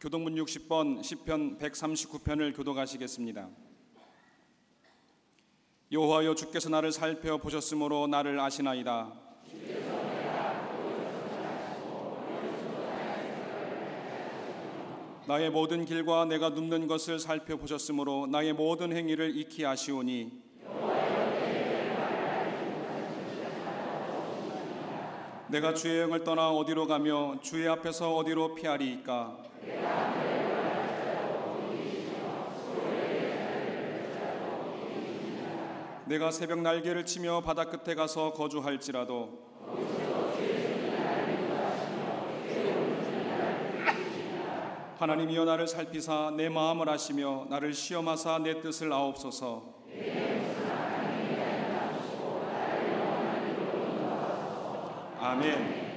교동문 60번 시편 139편을 교독하시겠습니다. 여호와여, 주께서 나를 살펴보셨으므로 나를 아시나이다. 나의 모든 길과 내가 눕는 것을 살펴보셨으므로 나의 모든 행위를 익히 아시오니 내가 주의 영을 떠나 어디로 가며 주의 앞에서 어디로 피하리이까? 내가 새벽 날개를 치며 바다 끝에 가서 거주할지라도 하나님이여 나를 살피사 내 마음을 아시며 나를 시험하사 내 뜻을 아옵소서. 아멘.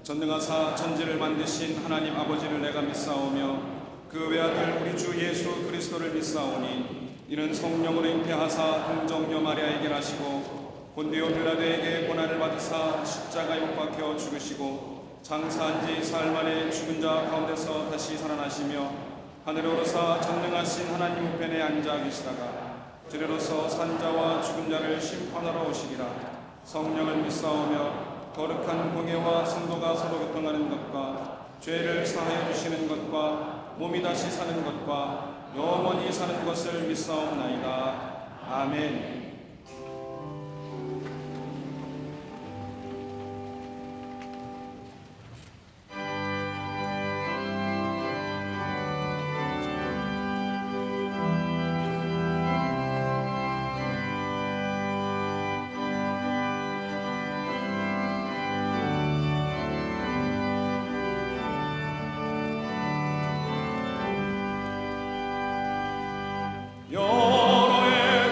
전능하사 천지를 만드신 하나님 아버지를 내가 믿사오며 그 외아들 우리 주 예수 그리스도를 믿사오니 이는 성령으로 잉태하사 동정녀 마리아에게 나시고 본디오 빌라도에게 고난을 받으사 십자가에 못 박혀 죽으시고 장사한 지 사흘 만에 죽은 자 가운데서 다시 살아나시며 하늘에 오르사 전능하신 하나님 우편에 앉아 계시다가 주례로서 산자와 죽은 자를 심판하러 오시리라. 성령을 믿사오며 거룩한 공예와 성도가 서로 교통하는 것과 죄를 사하여 주시는 것과 몸이 다시 사는 것과 영원히 사는 것을 믿사옵나이다. 아멘. 여로의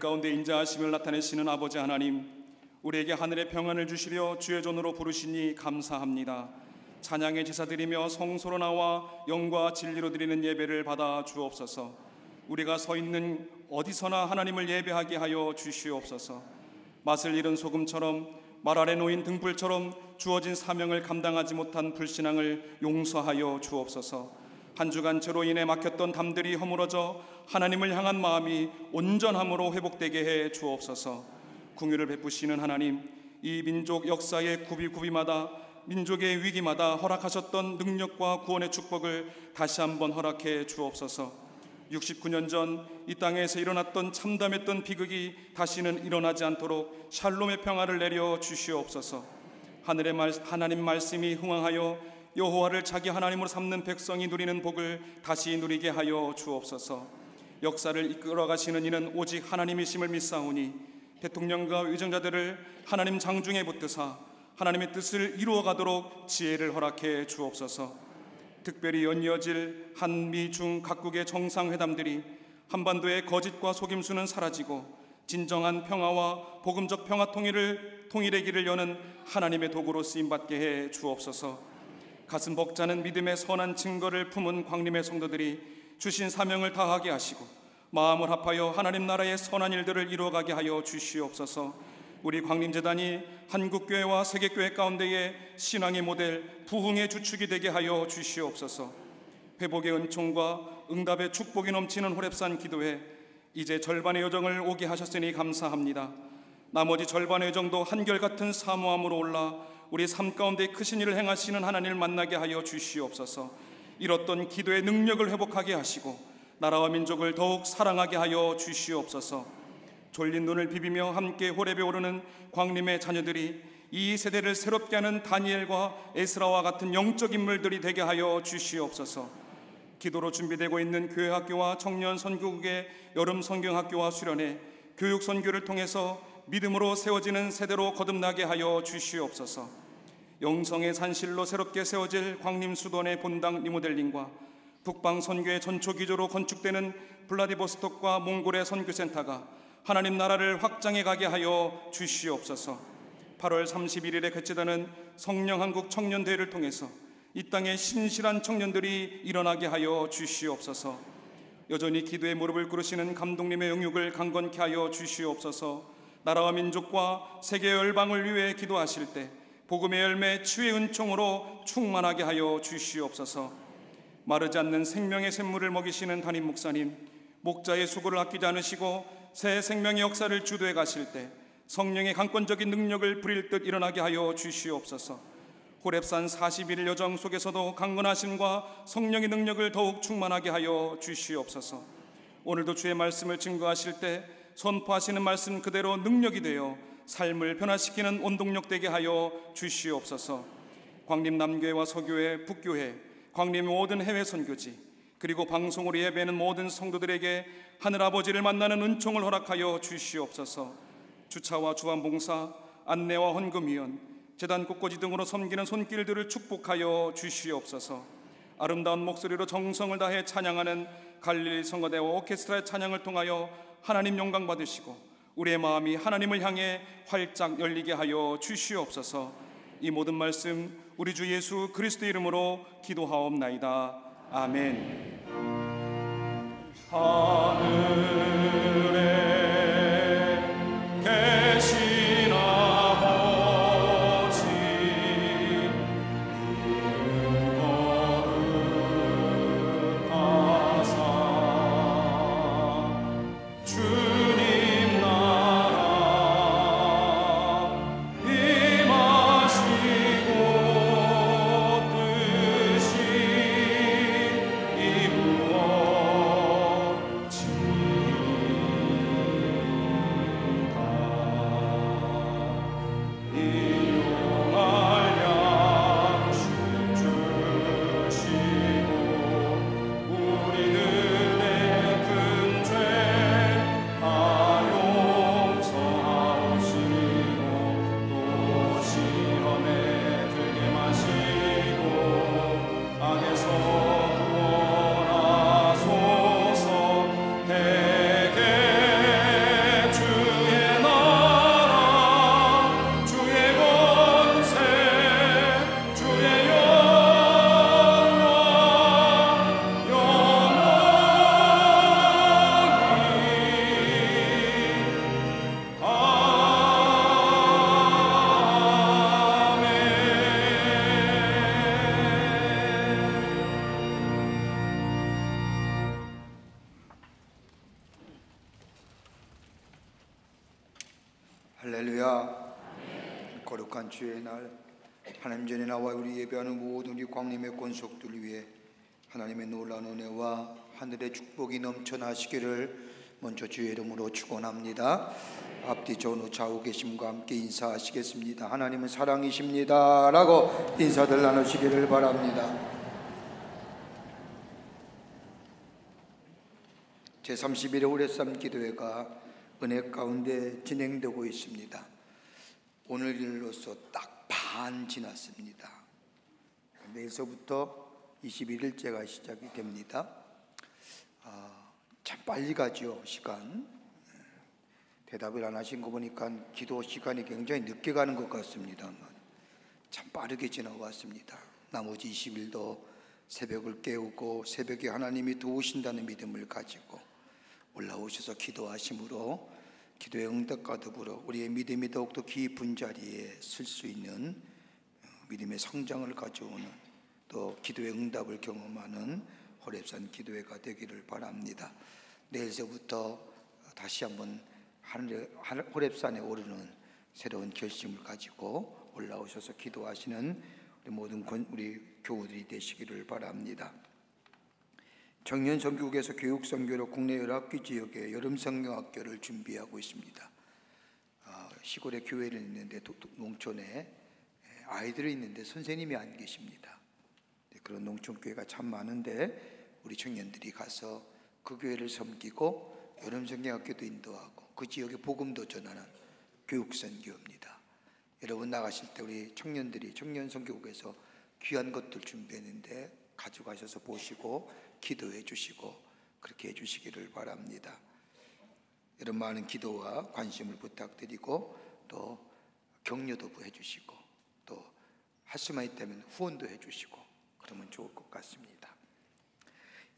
가운데 인자하심을 나타내시는 아버지 하나님, 우리에게 하늘의 평안을 주시려 주의 전으로 부르시니 감사합니다. 찬양의 제사 드리며 성소로 나와 영과 진리로 드리는 예배를 받아 주옵소서. 우리가 서 있는 어디서나 하나님을 예배하게 하여 주시옵소서. 맛을 잃은 소금처럼 말 아래 놓인 등불처럼 주어진 사명을 감당하지 못한 불신앙을 용서하여 주옵소서. 한 주간 죄로 인해 막혔던 담들이 허물어져 하나님을 향한 마음이 온전함으로 회복되게 해 주옵소서. 긍휼을 베푸시는 하나님, 이 민족 역사의 구비마다 민족의 위기마다 허락하셨던 능력과 구원의 축복을 다시 한번 허락해 주옵소서. 69년 전 이 땅에서 일어났던 참담했던 비극이 다시는 일어나지 않도록 샬롬의 평화를 내려 주시옵소서. 하나님 말씀이 흥황하여 여호와를 자기 하나님으로 삼는 백성이 누리는 복을 다시 누리게 하여 주옵소서. 역사를 이끌어 가시는 이는 오직 하나님이심을 믿사오니 대통령과 의정자들을 하나님 장중에 붙드사 하나님의 뜻을 이루어가도록 지혜를 허락해 주옵소서. 특별히 연이어질 한미 중 각국의 정상회담들이 한반도의 거짓과 속임수는 사라지고 진정한 평화와 복음적 평화 통일의 길을 여는 하나님의 도구로 쓰임받게 해 주옵소서. 가슴 벅차는 믿음의 선한 증거를 품은 광림의 성도들이 주신 사명을 다하게 하시고 마음을 합하여 하나님 나라의 선한 일들을 이루어가게 하여 주시옵소서. 우리 광림재단이 한국교회와 세계교회 가운데의 신앙의 모델, 부흥의 주축이 되게 하여 주시옵소서. 회복의 은총과 응답의 축복이 넘치는 호렙산 기도회, 이제 절반의 여정을 오게 하셨으니 감사합니다. 나머지 절반의 여정도 한결같은 사모함으로 올라 우리 삶 가운데 크신 일을 행하시는 하나님을 만나게 하여 주시옵소서. 잃었던 기도의 능력을 회복하게 하시고 나라와 민족을 더욱 사랑하게 하여 주시옵소서. 졸린 눈을 비비며 함께 호렙에 오르는 광림의 자녀들이 이 세대를 새롭게 하는 다니엘과 에스라와 같은 영적 인물들이 되게 하여 주시옵소서. 기도로 준비되고 있는 교회학교와 청년 선교국의 여름 성경학교와 수련회, 교육 선교를 통해서 믿음으로 세워지는 세대로 거듭나게 하여 주시옵소서. 영성의 산실로 새롭게 세워질 광림수도원의 본당 리모델링과 북방 선교의 전초 기조로 건축되는 블라디보스톡과 몽골의 선교센터가 하나님 나라를 확장해 가게 하여 주시옵소서. 8월 31일에 개최되는 성령한국 청년대회를 통해서 이 땅에 신실한 청년들이 일어나게 하여 주시옵소서. 여전히 기도의 무릎을 꿇으시는 감독님의 영육을 강건케 하여 주시옵소서. 나라와 민족과 세계 열방을 위해 기도하실 때 복음의 열매 치유의 은총으로 충만하게 하여 주시옵소서. 마르지 않는 생명의 샘물을 먹이시는 담임 목사님, 목자의 수고를 아끼지 않으시고 새 생명의 역사를 주도해 가실 때 성령의 강권적인 능력을 부릴 듯 일어나게 하여 주시옵소서. 호렙산 41일 여정 속에서도 강건하심과 성령의 능력을 더욱 충만하게 하여 주시옵소서. 오늘도 주의 말씀을 증거하실 때 선포하시는 말씀 그대로 능력이 되어 삶을 변화시키는 원동력 되게 하여 주시옵소서. 광림 남교회와 서교회, 북교회, 광림 모든 해외 선교지, 그리고 방송으로 예배하는 모든 성도들에게 하늘아버지를 만나는 은총을 허락하여 주시옵소서. 주차와 주안봉사, 안내와 헌금위원, 재단 꽃꽂이 등으로 섬기는 손길들을 축복하여 주시옵소서. 아름다운 목소리로 정성을 다해 찬양하는 갈릴리 성가대와 오케스트라의 찬양을 통하여 하나님 영광 받으시고 우리의 마음이 하나님을 향해 활짝 열리게 하여 주시옵소서. 이 모든 말씀 우리 주 예수 그리스도 이름으로 기도하옵나이다. 아멘. 하늘에 계신 아버지, 이름 거룩하사 주님 나라 임하시고 뜻이 이루어지이다. 거룩한 주의 날 하나님 전에 나와 우리 예배하는 모든 우리 광림의 권속들을 위해 하나님의 놀라운 은혜와 하늘의 축복이 넘쳐나시기를 먼저 주의 이름으로 축원합니다. 앞뒤 전후 좌우 계심과 함께 인사하시겠습니다. 하나님은 사랑이십니다 라고 인사들 나누시기를 바랍니다. 제31회 오랫삼 기도회가 은혜 가운데 진행되고 있습니다. 오늘로서 딱 반 지났습니다. 내일서부터 21일째가 시작이 됩니다. 참 빨리 가죠, 시간. 대답을 안 하신 거 보니까 기도 시간이 굉장히 늦게 가는 것 같습니다만 참 빠르게 지나왔습니다. 나머지 20일도 새벽을 깨우고 새벽에 하나님이 도우신다는 믿음을 가지고 올라오셔서 기도하심으로 기도의 응답과 더불어 우리의 믿음이 더욱더 깊은 자리에 설 수 있는 믿음의 성장을 가져오는 또 기도의 응답을 경험하는 호렙산 기도회가 되기를 바랍니다. 내일서부터 다시 한번 호렙산에 오르는 새로운 결심을 가지고 올라오셔서 기도하시는 우리 모든 우리 교우들이 되시기를 바랍니다. 청년선교국에서 교육선교로 국내 여러 학교 지역에 여름성경학교를 준비하고 있습니다. 시골에 교회를 있는데 농촌에 아이들이 있는데 선생님이 안 계십니다. 그런 농촌교회가 참 많은데 우리 청년들이 가서 그 교회를 섬기고 여름성경학교도 인도하고 그 지역에 복음도 전하는 교육선교입니다. 여러분 나가실 때 우리 청년들이 청년선교국에서 귀한 것들 준비했는데 가져가셔서 보시고 기도해 주시고 그렇게 해 주시기를 바랍니다. 이런 많은 기도와 관심을 부탁드리고 또 격려도 해 주시고 또 할 수만 있다면 후원도 해 주시고 그러면 좋을 것 같습니다.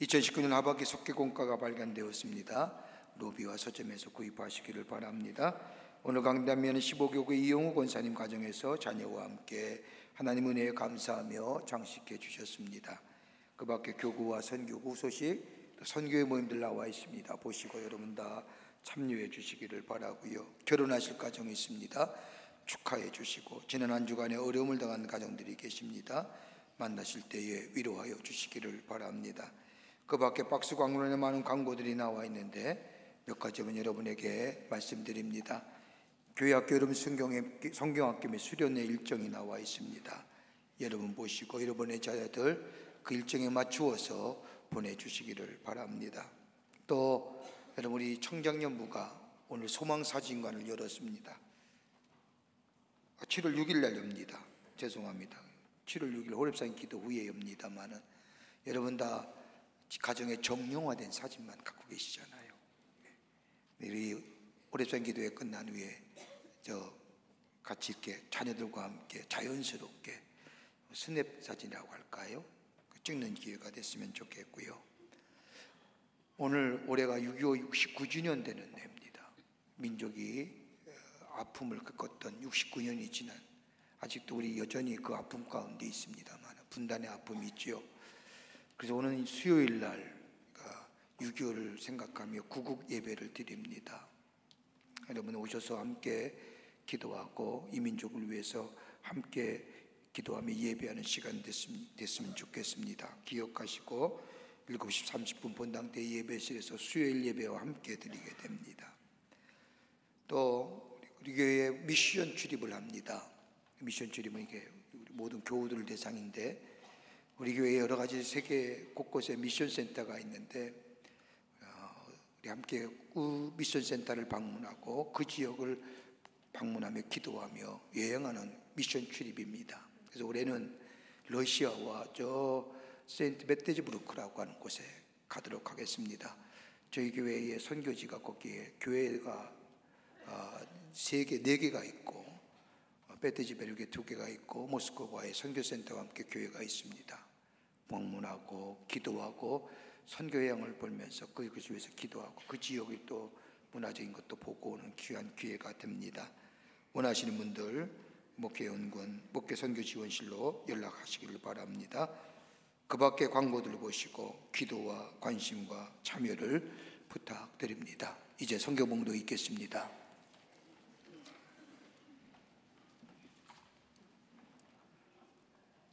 2019년 하반기 속기공과가 발간되었습니다. 로비와 서점에서 구입하시기를 바랍니다. 오늘 강단면은 15교구 이용우 권사님 가정에서 자녀와 함께 하나님 은혜에 감사하며 장식해 주셨습니다. 그 밖에 교구와 선교구 소식, 선교회 모임들 나와 있습니다. 보시고 여러분 다 참여해 주시기를 바라고요. 결혼하실 가정이 있습니다. 축하해 주시고 지난 한 주간에 어려움을 당한 가정들이 계십니다. 만나실 때에 위로하여 주시기를 바랍니다. 그 밖에 박스 광고론에 많은 광고들이 나와 있는데 몇 가지만 여러분에게 말씀드립니다. 교회학교 여름 성경학교 및 수련회 일정이 나와 있습니다. 여러분 보시고 여러분의 자녀들 그 일정에 맞추어서 보내주시기를 바랍니다. 또 여러분 우리 청장년부가 오늘 소망사진관을 열었습니다. 7월 6일 날 엽니다. 죄송합니다. 7월 6일 호렙산 기도 후에 엽니다만은 여러분 다 가정에 정형화된 사진만 갖고 계시잖아요. 우리 호렙산 기도회 끝난 후에 같이 이렇게 자녀들과 함께 자연스럽게 스냅 사진이라고 할까요? 찍는 기회가 됐으면 좋겠고요. 오늘 올해가 6.25 69주년 되는 해입니다. 민족이 아픔을 겪었던 69년이 지난 아직도 우리 여전히 그 아픔 가운데 있습니다만 분단의 아픔이 있죠. 그래서 오늘 수요일 날 6.25를 생각하며 구국 예배를 드립니다. 여러분 오셔서 함께 기도하고 이 민족을 위해서 함께 기도하며 예배하는 시간 됐으면 좋겠습니다. 기억하시고 7시 30분 본당대 예배실에서 수요일 예배와 함께 드리게 됩니다. 또 우리 교회에 미션 출입을 합니다. 미션 출입은 이게 우리 모든 교우들 대상인데 우리 교회에 여러 가지 세계 곳곳에 미션 센터가 있는데 우리 함께 그 미션 센터를 방문하고 그 지역을 방문하며 기도하며 여행하는 미션 출입입니다. 그래서 올해는 러시아와 세인트 베테즈부르크라고 하는 곳에 가도록 하겠습니다. 저희 교회의 선교지가 거기에 교회가 4개가 있고 베테즈베르크에 2개가 있고 모스크바에 선교센터와 함께 교회가 있습니다. 방문하고 기도하고 선교여행을 보면서 그것을 위해서 기도하고 그 지역의 또 문화적인 것도 보고 오는 귀한 기회가 됩니다. 원하시는 분들 목회연구원, 목회선교지원실로 연락하시기를 바랍니다. 그 밖에 광고들을 보시고 기도와 관심과 참여를 부탁드립니다. 이제 성경봉도 있겠습니다.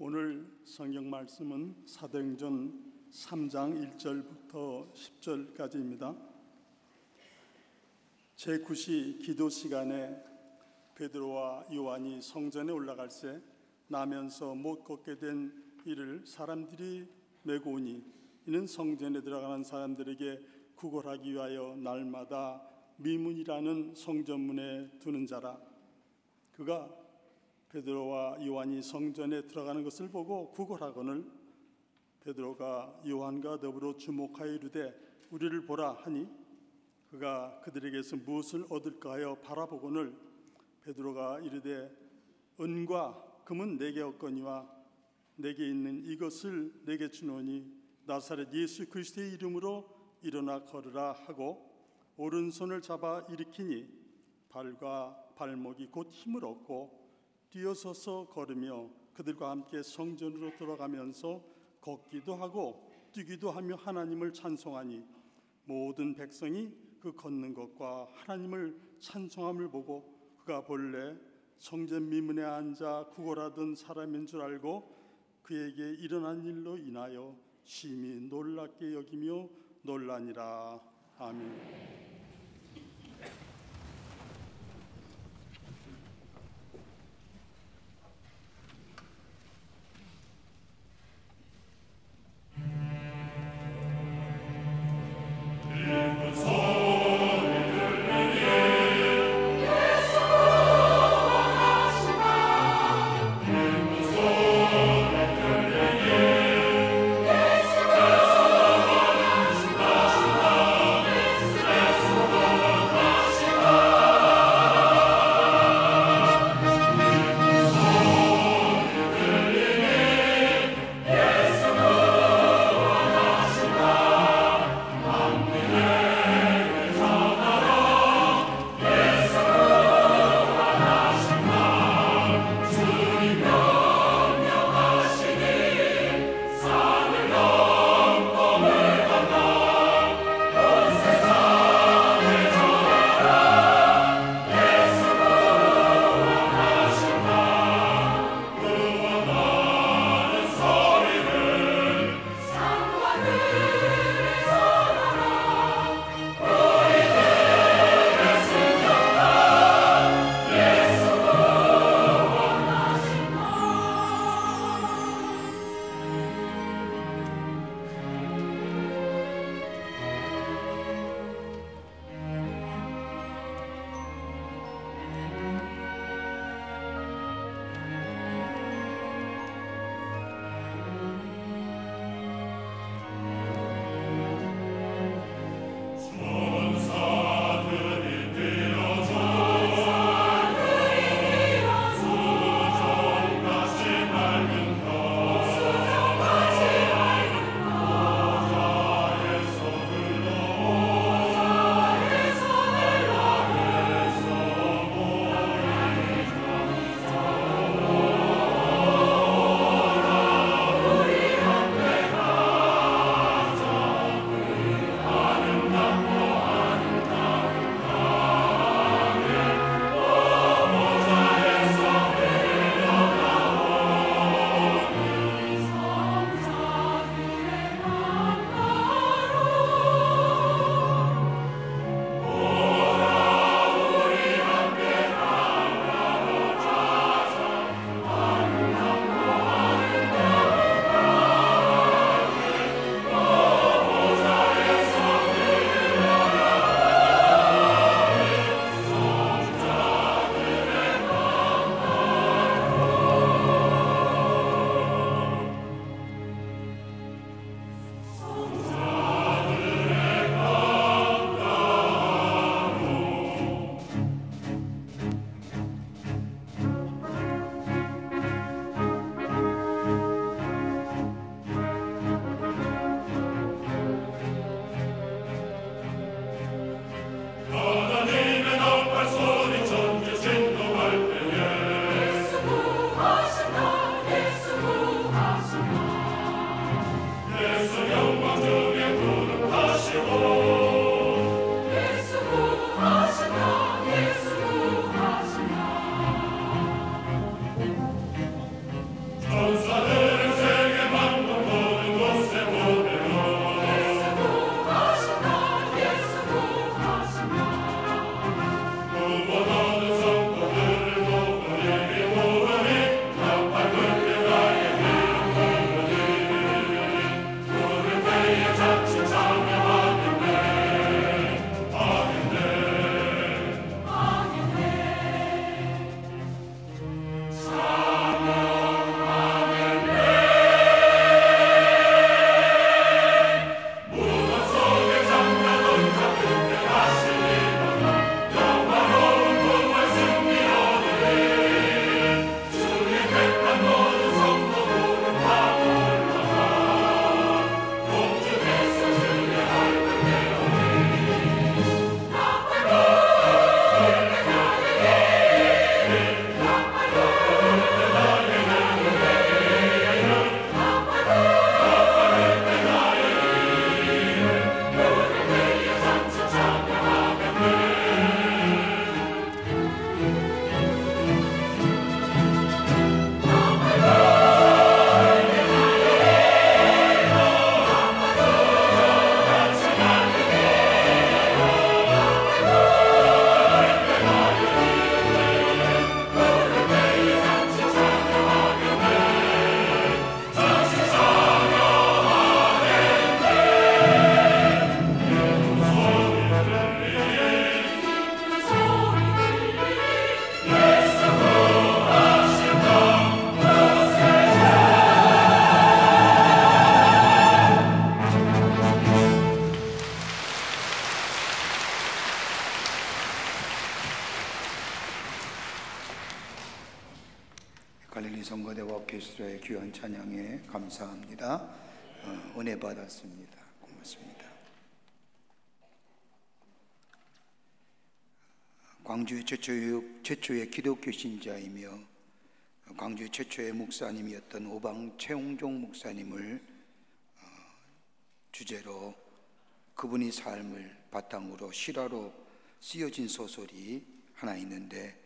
오늘 성경 말씀은 사도행전 3장 1절부터 10절까지입니다. 제9시 기도 시간에 베드로와 요한이 성전에 올라갈새 나면서 못 걷게 된 이를 사람들이 메고 오니 이는 성전에 들어가는 사람들에게 구걸하기 위하여 날마다 미문이라는 성전문에 두는 자라. 그가 베드로와 요한이 성전에 들어가는 것을 보고 구걸하거늘 베드로가 요한과 더불어 주목하여 이르되 우리를 보라 하니 그가 그들에게서 무엇을 얻을까 하여 바라보거늘 베드로가 이르되 은과 금은 내게 없거니와 내게 있는 이것을 내게 주노니 나사렛 예수 그리스도의 이름으로 일어나 걸으라 하고 오른손을 잡아 일으키니 발과 발목이 곧 힘을 얻고 뛰어서서 걸으며 그들과 함께 성전으로 들어가면서 걷기도 하고 뛰기도 하며 하나님을 찬송하니 모든 백성이 그 걷는 것과 하나님을 찬송함을 보고 그가 본래 성전 미문에 앉아 구걸하던 사람인 줄 알고 그에게 일어난 일로 인하여 심히 놀랍게 여기며 놀라니라. 아멘. 예수 갈릴리 성가대와 오케스트라의 귀한 찬양에 감사합니다. 은혜 받았습니다. 고맙습니다. 광주의 최초의 기독교 신자이며 광주의 최초의 목사님이었던 오방 최홍종 목사님을 주제로 그분의 삶을 바탕으로 실화로 쓰여진 소설이 하나 있는데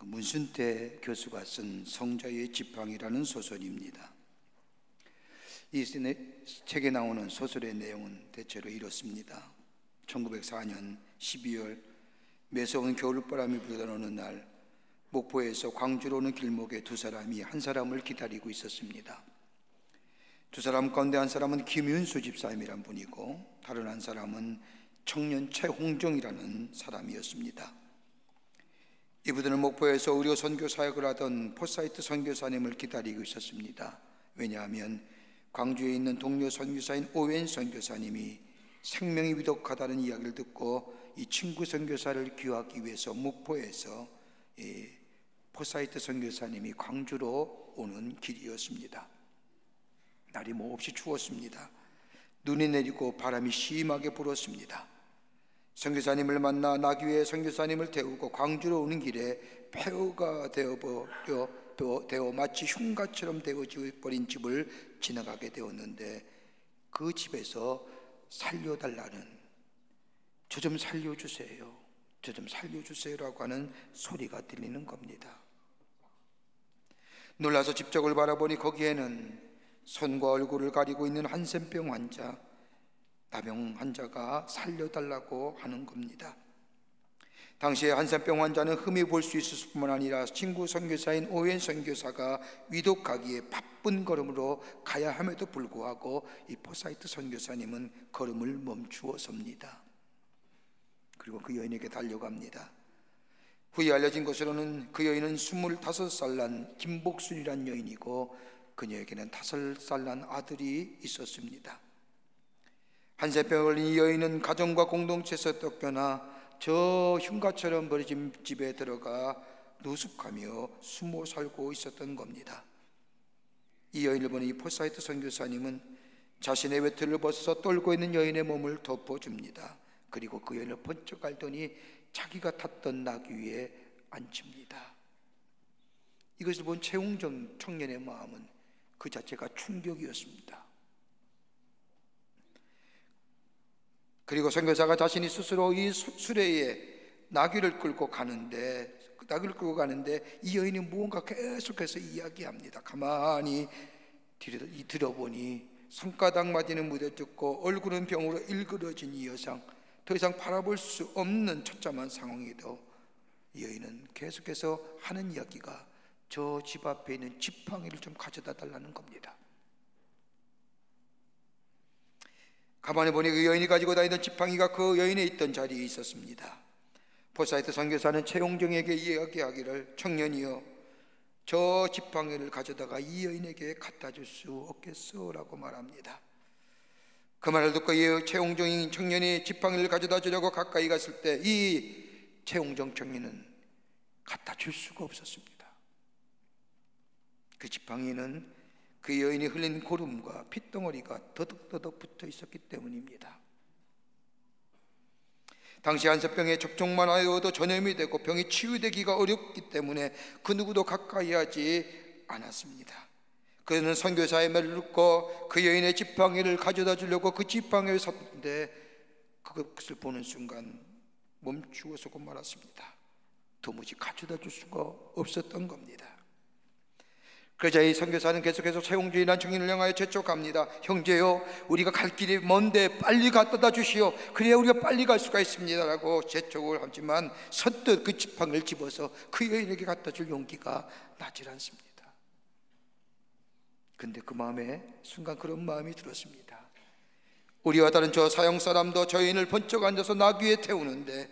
문순태 교수가 쓴 성자의 지팡이라는 소설입니다. 이 책에 나오는 소설의 내용은 대체로 이렇습니다. 1904년 12월 매서운 겨울바람이 불던 어느 날 목포에서 광주로 오는 길목에 두 사람이 한 사람을 기다리고 있었습니다. 두 사람 가운데 한 사람은 김윤수 집사님이란 분이고 다른 한 사람은 청년 최홍종이라는 사람이었습니다. 이분들은 목포에서 의료 선교 사역을 하던 포사이트 선교사님을 기다리고 있었습니다. 왜냐하면 광주에 있는 동료 선교사인 오웬 선교사님이 생명이 위독하다는 이야기를 듣고 이 친구 선교사를 귀하기 위해서 목포에서 포사이트 선교사님이 광주로 오는 길이었습니다. 날이 몹시 추웠습니다. 눈이 내리고 바람이 심하게 불었습니다. 선교사님을 만나 나귀 위에 선교사님을 태우고 광주로 오는 길에 폐허가 되어 마치 흉가처럼 되어버린 집을 지나가게 되었는데 그 집에서 살려달라는, 저 좀 살려주세요, 저 좀 살려주세요라고 하는 소리가 들리는 겁니다. 놀라서 집적을 바라보니 거기에는 손과 얼굴을 가리고 있는 한센병 환자, 나병 환자가 살려달라고 하는 겁니다. 당시에 한센병 환자는 흠이 볼 수 있었을 뿐만 아니라 친구 선교사인 오웬 선교사가 위독하기에 바쁜 걸음으로 가야 함에도 불구하고 이 포사이트 선교사님은 걸음을 멈추어 섭니다. 그리고 그 여인에게 달려갑니다. 후에 알려진 것으로는 그 여인은 25살 난 김복순이란 여인이고 그녀에게는 5살 난 아들이 있었습니다. 한센병을 걸린 이 여인은 가정과 공동체에서 쫓겨나 저 흉가처럼 버려진 집에 들어가 노숙하며 숨어 살고 있었던 겁니다. 이 여인을 보는 이 포사이트 선교사님은 자신의 외투를 벗어서 떨고 있는 여인의 몸을 덮어줍니다. 그리고 그 여인을 번쩍 알더니 자기가 탔던 나귀 위에 앉힙니다. 이것을 본 최홍정 청년의 마음은 그 자체가 충격이었습니다. 그리고 선교사가 자신이 스스로 이 수레에 나귀를 끌고 가는데 이 여인이 무언가 계속해서 이야기합니다. 가만히 들어보니 손가락 마디는 무뎌졌고 얼굴은 병으로 일그러진 이 여성, 더 이상 바라볼 수 없는 처참한 상황에도 이 여인은 계속해서 하는 이야기가 저 집 앞에 있는 지팡이를 좀 가져다 달라는 겁니다. 가만히 보니 그 여인이 가지고 다니던 지팡이가 그 여인에 있던 자리에 있었습니다. 포사이트 선교사는 최홍정에게 이야기하기를, 청년이여, 저 지팡이를 가져다가 이 여인에게 갖다 줄 수 없겠소? 라고 말합니다. 그 말을 듣고 이 최홍정인 청년이 지팡이를 가져다 주려고 가까이 갔을 때 이 최홍정 청년은 갖다 줄 수가 없었습니다. 그 지팡이는 그 여인이 흘린 고름과 핏덩어리가 더덕더덕 붙어 있었기 때문입니다. 당시 한센병에 접종만 하여도 전염이 되고 병이 치유되기가 어렵기 때문에 그 누구도 가까이 하지 않았습니다. 그는 선교사의 말을 듣고 그 여인의 지팡이를 가져다 주려고 그 지팡이에 섰는데 그것을 보는 순간 멈추어서고 말았습니다. 도무지 가져다 줄 수가 없었던 겁니다. 그러자 이 선교사는 계속해서 최홍준이라는 청년을 향하여 재촉합니다. 형제요, 우리가 갈 길이 먼데 빨리 갖다 주시오. 그래야 우리가 빨리 갈 수가 있습니다 라고 재촉을 하지만 선뜻 그 지팡이를 집어서 그 여인에게 갖다 줄 용기가 나질 않습니다. 근데 그 마음에 순간 그런 마음이 들었습니다. 우리와 다른 저 사형 사람도 저 여인을 번쩍 앉아서 나귀에 태우는데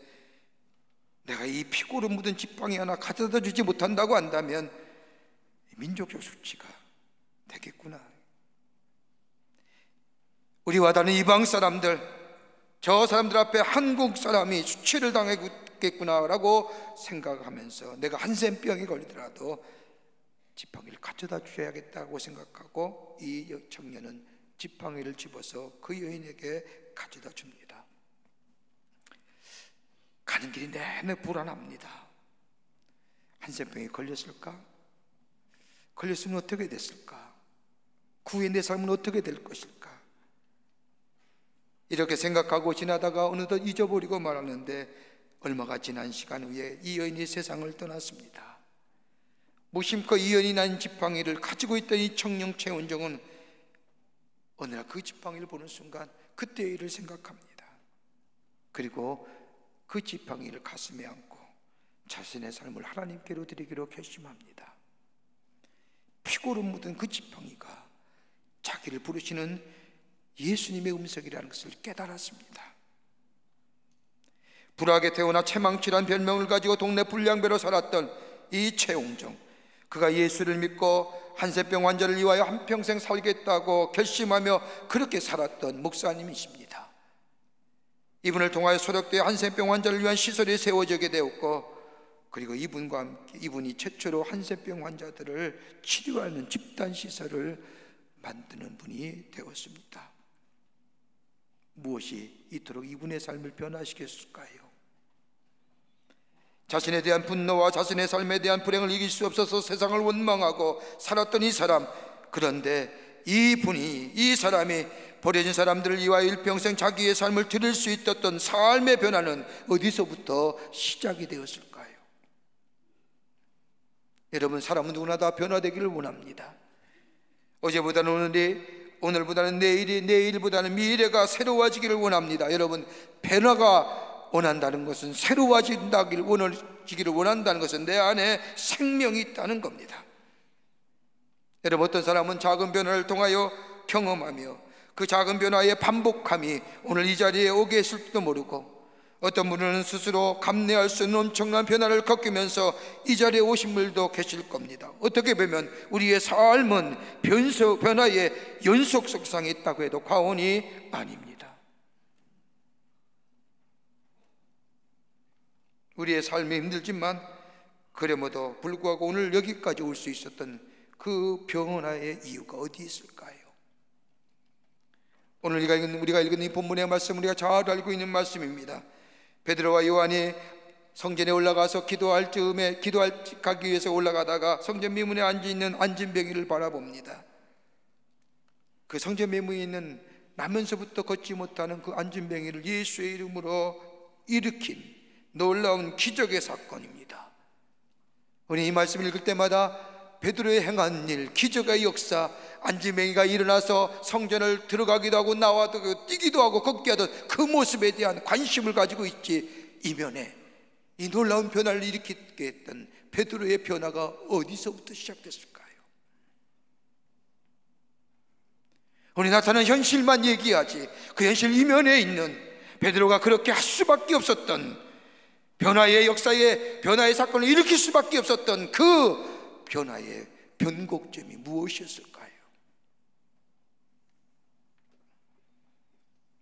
내가 이 피고로 묻은 지팡이 하나 가져다 주지 못한다고 한다면 민족적 수치가 되겠구나. 우리와 다른 이방 사람들, 저 사람들 앞에 한국 사람이 수치를 당하겠구나라고 생각하면서 내가 한센병이 걸리더라도 지팡이를 가져다 줘야겠다고 생각하고 이 청년은 지팡이를 집어서 그 여인에게 가져다 줍니다. 가는 길이 내내 불안합니다. 한센병에 걸렸을까? 걸렸으면 어떻게 됐을까? 그 후에 내 삶은 어떻게 될 것일까? 이렇게 생각하고 지나다가 어느덧 잊어버리고 말았는데 얼마가 지난 시간 후에 이 여인이 세상을 떠났습니다. 무심코 이 여인이 난 지팡이를 가지고 있던 이 청년 최원정은 어느 날 그 지팡이를 보는 순간 그때의 일을 생각합니다. 그리고 그 지팡이를 가슴에 안고 자신의 삶을 하나님께로 드리기로 결심합니다. 피고로 묻은 그 지팡이가 자기를 부르시는 예수님의 음성이라는 것을 깨달았습니다. 불악에 태어나 채망치란 별명을 가지고 동네 불량배로 살았던 이 최홍정, 그가 예수를 믿고 한센병 환자를 위하여 한평생 살겠다고 결심하며 그렇게 살았던 목사님이십니다. 이분을 통하여 소력되어 한센병 환자를 위한 시설이 세워지게 되었고, 그리고 이분과 함께 이분이 최초로 한센병 환자들을 치료하는 집단시설을 만드는 분이 되었습니다. 무엇이 이토록 이분의 삶을 변화시켰을까요? 자신에 대한 분노와 자신의 삶에 대한 불행을 이길 수 없어서 세상을 원망하고 살았던 이 사람, 그런데 이 사람이 버려진 사람들을 위하여 일평생 자기의 삶을 드릴 수 있었던 삶의 변화는 어디서부터 시작이 되었을까요? 여러분, 사람은 누구나 다 변화되기를 원합니다. 어제보다는 오늘이, 오늘보다는 내일이, 내일보다는 미래가 새로워지기를 원합니다. 여러분, 변화가 원한다는 것은, 새로워지기를 원한다는 것은 내 안에 생명이 있다는 겁니다. 여러분, 어떤 사람은 작은 변화를 통하여 경험하며 그 작은 변화의 반복함이 오늘 이 자리에 오게 했을지도 모르고, 어떤 분은 스스로 감내할 수 없는 엄청난 변화를 겪으면서 이 자리에 오신 분들도 계실 겁니다. 어떻게 보면 우리의 삶은 변화의 연속 속성이 있다고 해도 과언이 아닙니다. 우리의 삶이 힘들지만 그럼에도 불구하고 오늘 여기까지 올 수 있었던 그 변화의 이유가 어디 있을까요? 오늘 우리가 읽은 이 본문의 말씀, 우리가 잘 알고 있는 말씀입니다. 베드로와 요한이 성전에 올라가서 기도하기 위해서 올라가다가 성전 미문에 앉아있는 안진뱅이를 바라봅니다. 그 성전 미문에 있는 나면서부터 걷지 못하는 그 안진뱅이를 예수의 이름으로 일으킨 놀라운 기적의 사건입니다. 우리 이 말씀을 읽을 때마다 베드로의 행한 일, 기적의 역사, 안진뱅이가 일어나서 성전을 들어가기도 하고 나와도 뛰기도 하고 걷게 하던 그 모습에 대한 관심을 가지고 있지, 이면에 이 놀라운 변화를 일으키게 했던 베드로의 변화가 어디서부터 시작됐을까요? 우리 나타나는 현실만 얘기하지, 그 현실 이면에 있는 베드로가 그렇게 할 수밖에 없었던 변화의 역사에, 변화의 사건을 일으킬 수밖에 없었던 그 변화의 변곡점이 무엇이었을까요?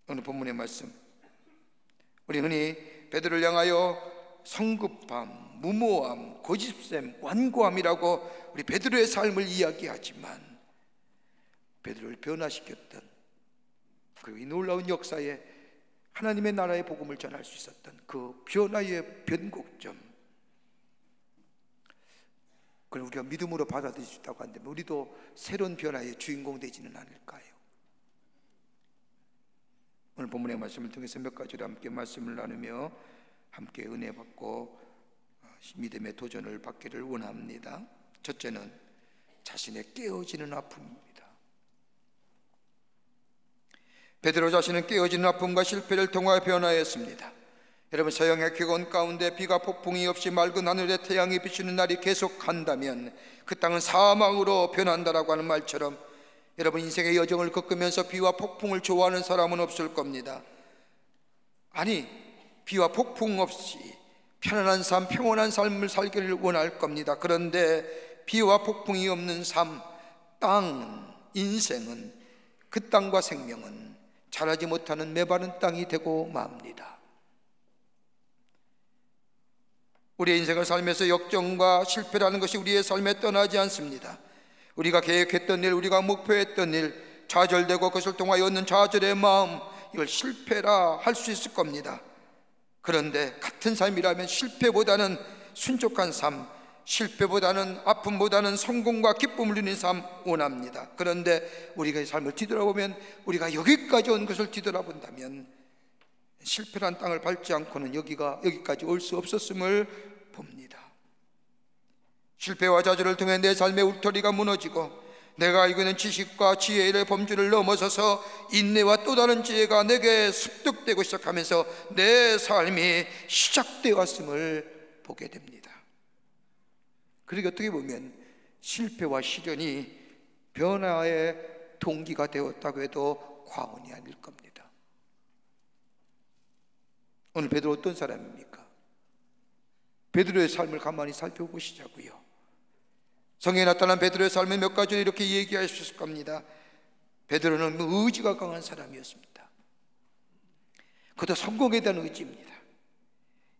오늘 본문의 말씀, 우리 흔히 베드로를 향하여 성급함, 무모함, 고집셈, 완고함이라고 우리 베드로의 삶을 이야기하지만, 베드로를 변화시켰던, 그리고 이 놀라운 역사에 하나님의 나라의 복음을 전할 수 있었던 그 변화의 변곡점, 그걸 우리가 믿음으로 받아들일 수 있다고 한다면 우리도 새로운 변화의 주인공 되지는 않을까요? 오늘 본문의 말씀을 통해서 몇 가지로 함께 말씀을 나누며 함께 은혜 받고 믿음의 도전을 받기를 원합니다. 첫째는 자신의 깨어지는 아픔입니다. 베드로 자신은 깨어지는 아픔과 실패를 통하여 변화했습니다. 여러분, 서양의 기온 가운데 비가 폭풍이 없이 맑은 하늘에 태양이 비추는 날이 계속한다면 그 땅은 사막으로 변한다라고 하는 말처럼, 여러분, 인생의 여정을 겪으면서 비와 폭풍을 좋아하는 사람은 없을 겁니다. 아니, 비와 폭풍 없이 편안한 삶, 평온한 삶을 살기를 원할 겁니다. 그런데 비와 폭풍이 없는 삶, 땅은, 인생은, 그 땅과 생명은 자라지 못하는 메마른 땅이 되고 맙니다. 우리의 인생을 살면서 역정과 실패라는 것이 우리의 삶에 떠나지 않습니다. 우리가 계획했던 일, 우리가 목표했던 일, 좌절되고 그것을 통하여 얻는 좌절의 마음, 이걸 실패라 할 수 있을 겁니다. 그런데 같은 삶이라면 실패보다는 순종한 삶, 실패보다는 아픔보다는 성공과 기쁨을 누리는 삶 원합니다. 그런데 우리가 이 삶을 뒤돌아보면, 우리가 여기까지 온 것을 뒤돌아본다면 실패란 땅을 밟지 않고는 여기까지 올 수 없었음을 봅니다. 실패와 좌절을 통해 내 삶의 울타리가 무너지고 내가 알고 있는 지식과 지혜의 범주를 넘어서서 인내와 또 다른 지혜가 내게 습득되고 시작하면서 내 삶이 시작되어 왔음을 보게 됩니다. 그러게 어떻게 보면 실패와 시련이 변화의 동기가 되었다고 해도 과언이 아닐 겁니다. 오늘 베드로 어떤 사람입니까? 베드로의 삶을 가만히 살펴보시자고요. 성경에 나타난 베드로의 삶의 몇 가지를 이렇게 얘기할 수 있을 겁니다. 베드로는 의지가 강한 사람이었습니다. 그것도 성공에 대한 의지입니다.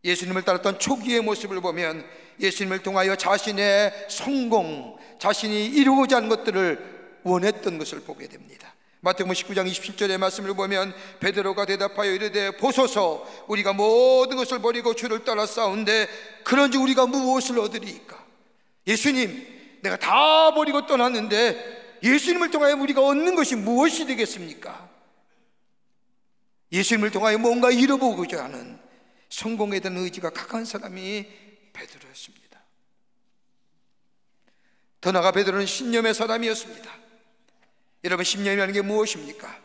예수님을 따랐던 초기의 모습을 보면 예수님을 통하여 자신의 성공, 자신이 이루고자 하는 것들을 원했던 것을 보게 됩니다. 마태복음 19장 27절의 말씀을 보면 베드로가 대답하여 이르되 보소서, 우리가 모든 것을 버리고 주를 따라 싸운데 그런지 우리가 무엇을 얻으리이까? 예수님, 내가 다 버리고 떠났는데 예수님을 통하여 우리가 얻는 것이 무엇이 되겠습니까? 예수님을 통하여 뭔가 이뤄보고자 하는 성공에 대한 의지가 강한 사람이 베드로였습니다. 더 나아가 베드로는 신념의 사람이었습니다. 여러분, 신념이라는 게 무엇입니까?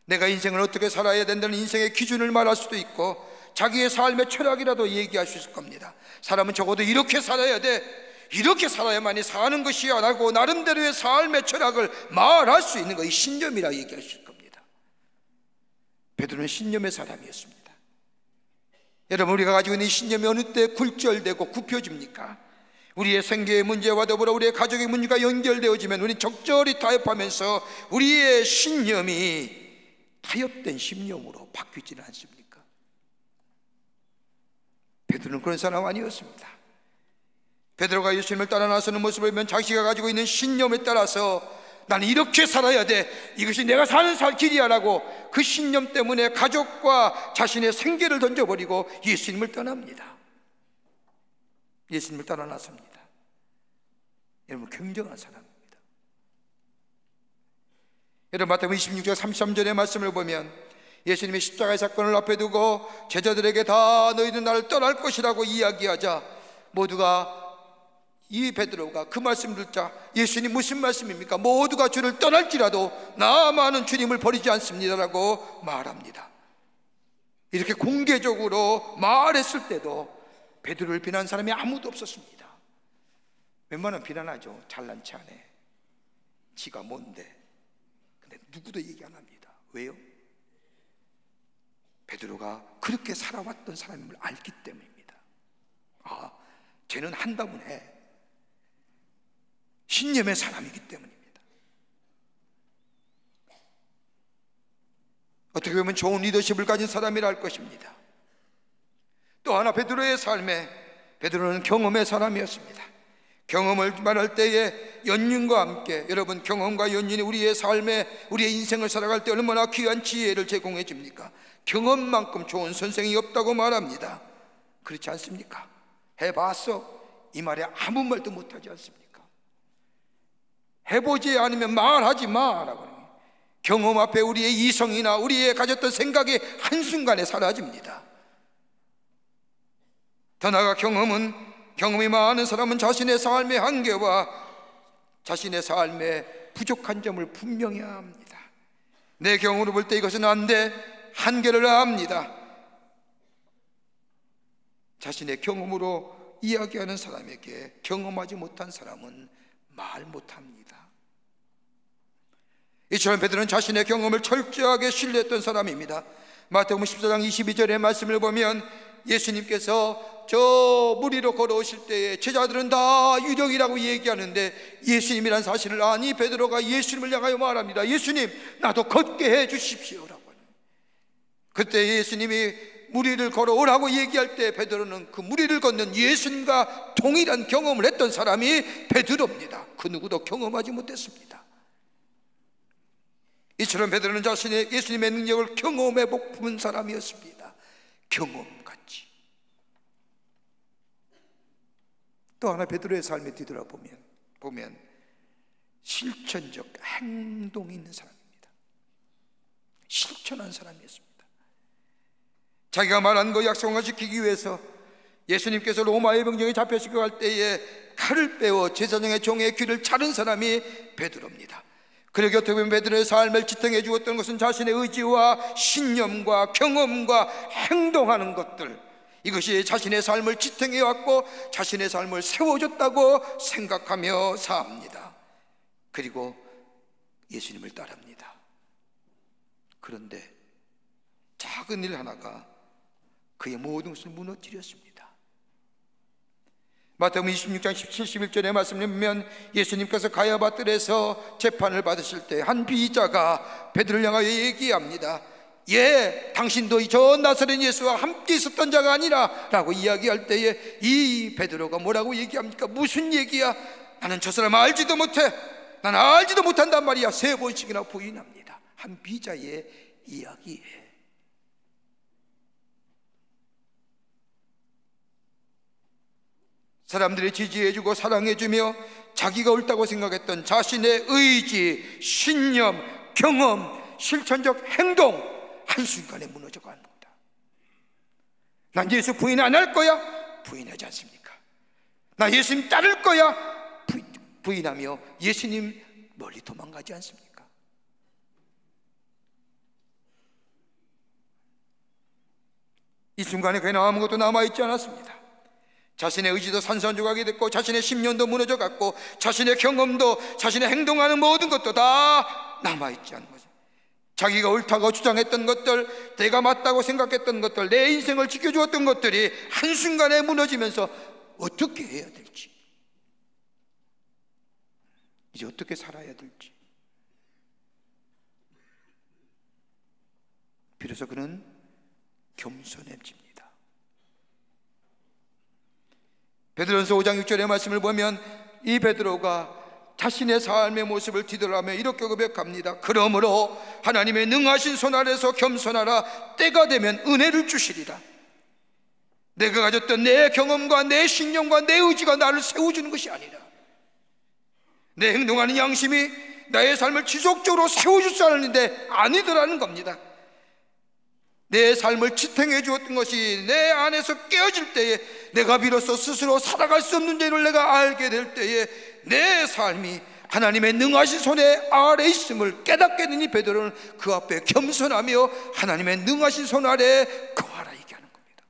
내가 인생을 어떻게 살아야 된다는 인생의 기준을 말할 수도 있고 자기의 삶의 철학이라도 얘기할 수 있을 겁니다. 사람은 적어도 이렇게 살아야 돼, 이렇게 살아야만이 사는 것이야 라고 나름대로의 삶의 철학을 말할 수 있는 것이 신념이라 얘기할 수 있을 겁니다. 베드로는 신념의 사람이었습니다. 여러분, 우리가 가지고 있는 신념이 어느 때 굴절되고 굽혀집니까? 우리의 생계의 문제와 더불어 우리의 가족의 문제가 연결되어지면 우리는 적절히 타협하면서 우리의 신념이 타협된 신념으로 바뀌지는 않습니까? 베드로는 그런 사람 아니었습니다. 베드로가 예수님을 따라 나서는 모습을 보면 자기가 가지고 있는 신념에 따라서 나는 이렇게 살아야 돼, 이것이 내가 사는 길이야 라고 그 신념 때문에 가족과 자신의 생계를 던져버리고 예수님을 떠납니다. 예수님을 따라 나섭니다. 여러분, 굉장한 사람입니다. 여러분, 마태복음 26장 33절의 말씀을 보면 예수님이 십자가의 사건을 앞에 두고 제자들에게 다 너희는 나를 떠날 것이라고 이야기하자 모두가, 이 베드로가 그 말씀을 듣자 예수님 무슨 말씀입니까? 모두가 주를 떠날지라도 나만은 주님을 버리지 않습니다라고 말합니다. 이렇게 공개적으로 말했을 때도 베드로를 비난한 사람이 아무도 없었습니다. 웬만하면 비난하죠. 잘난 체 안 해, 지가 뭔데. 근데 누구도 얘기 안 합니다. 왜요? 베드로가 그렇게 살아왔던 사람임을 알기 때문입니다. 아, 쟤는 한다면 해. 신념의 사람이기 때문입니다. 어떻게 보면 좋은 리더십을 가진 사람이라 할 것입니다. 또 하나, 베드로의 삶에, 베드로는 경험의 사람이었습니다. 경험을 말할 때에 연륜과 함께, 여러분, 경험과 연륜이 우리의 삶에, 우리의 인생을 살아갈 때 얼마나 귀한 지혜를 제공해 줍니까? 경험만큼 좋은 선생이 없다고 말합니다. 그렇지 않습니까? 해봤어, 이 말에 아무 말도 못하지 않습니까? 해보지 않으면 말하지 마라고. 경험 앞에 우리의 이성이나 우리의 가졌던 생각이 한순간에 사라집니다. 더 나아가 경험이 많은 사람은 자신의 삶의 한계와 자신의 삶의 부족한 점을 분명히 합니다. 내 경험으로 볼 때 이것은 안 돼, 한계를 압니다. 자신의 경험으로 이야기하는 사람에게 경험하지 못한 사람은 말 못합니다. 이처럼 베드로는 자신의 경험을 철저하게 신뢰했던 사람입니다. 마태복음 14장 22절의 말씀을 보면 예수님께서 저 물 위로 걸어오실 때에 제자들은 다 유령이라고 얘기하는데 예수님이란 사실을 아니 베드로가 예수님을 향하여 말합니다. 예수님, 나도 걷게 해 주십시오라고. 그때 예수님이 무리를 걸어오라고 얘기할 때 베드로는 그 무리를 걷는 예수님과 동일한 경험을 했던 사람이 베드로입니다. 그 누구도 경험하지 못했습니다. 이처럼 베드로는 자신의 예수님의 능력을 경험해 본 사람이었습니다. 경험같이. 또 하나 베드로의 삶에 뒤돌아보면 실천적 행동이 있는 사람입니다. 실천한 사람이었습니다. 자기가 말한 거 약속을 지키기 위해서 예수님께서 로마의 병정에 잡혀시켜 갈 때에 칼을 빼어 제사장의 종의 귀를 자른 사람이 베드로입니다. 그러게 어떻게 보면 베드로의 삶을 지탱해 주었던 것은 자신의 의지와 신념과 경험과 행동하는 것들, 이것이 자신의 삶을 지탱해 왔고 자신의 삶을 세워줬다고 생각하며 삽니다. 그리고 예수님을 따릅니다. 그런데 작은 일 하나가 그의 모든 것을 무너뜨렸습니다. 마태복음 26장 71절의 말씀을 보면 예수님께서 가야바뜰에서 재판을 받으실 때 한 비자가 베드로를 향하여 얘기합니다. 예, 당신도 저 나사렛 예수와 함께 있었던 자가 아니라 라고 이야기할 때에 이 베드로가 뭐라고 얘기합니까? 무슨 얘기야? 나는 저 사람 알지도 못해. 난 알지도 못한단 말이야. 3번씩이나 부인합니다. 한 비자의 이야기에. 사람들이 지지해주고 사랑해주며 자기가 옳다고 생각했던 자신의 의지, 신념, 경험, 실천적 행동 한순간에 무너져가는 겁니다. 난 예수 부인 안 할 거야? 부인하지 않습니까? 나 예수님 따를 거야? 부인하며 예수님 멀리 도망가지 않습니까? 이 순간에 그는 아무것도 남아있지 않았습니다. 자신의 의지도 산산조각이 됐고 자신의 신념도 무너져갔고 자신의 경험도 자신의 행동하는 모든 것도 다 남아있지 않은 거죠. 자기가 옳다고 주장했던 것들, 내가 맞다고 생각했던 것들, 내 인생을 지켜주었던 것들이 한순간에 무너지면서 어떻게 해야 될지, 이제 어떻게 살아야 될지. 비로소 그는 겸손해집니다. 베드로전서 5장 6절의 말씀을 보면 이 베드로가 자신의 삶의 모습을 뒤돌아보며 이렇게 고백합니다. 그러므로 하나님의 능하신 손 아래서 겸손하라. 때가 되면 은혜를 주시리라. 내가 가졌던 내 경험과 내 신념과 내 의지가 나를 세워주는 것이 아니라 내 행동하는 양심이 나의 삶을 지속적으로 세워줄 줄 알았는데 아니더라는 겁니다. 내 삶을 지탱해 주었던 것이 내 안에서 깨어질 때에 내가 비로소 스스로 살아갈 수 없는 죄를 내가 알게 될 때에 내 삶이 하나님의 능하신 손에 아래 있음을 깨닫게 되니 베드로는 그 앞에 겸손하며 하나님의 능하신 손 아래 거하라 얘기하는 겁니다.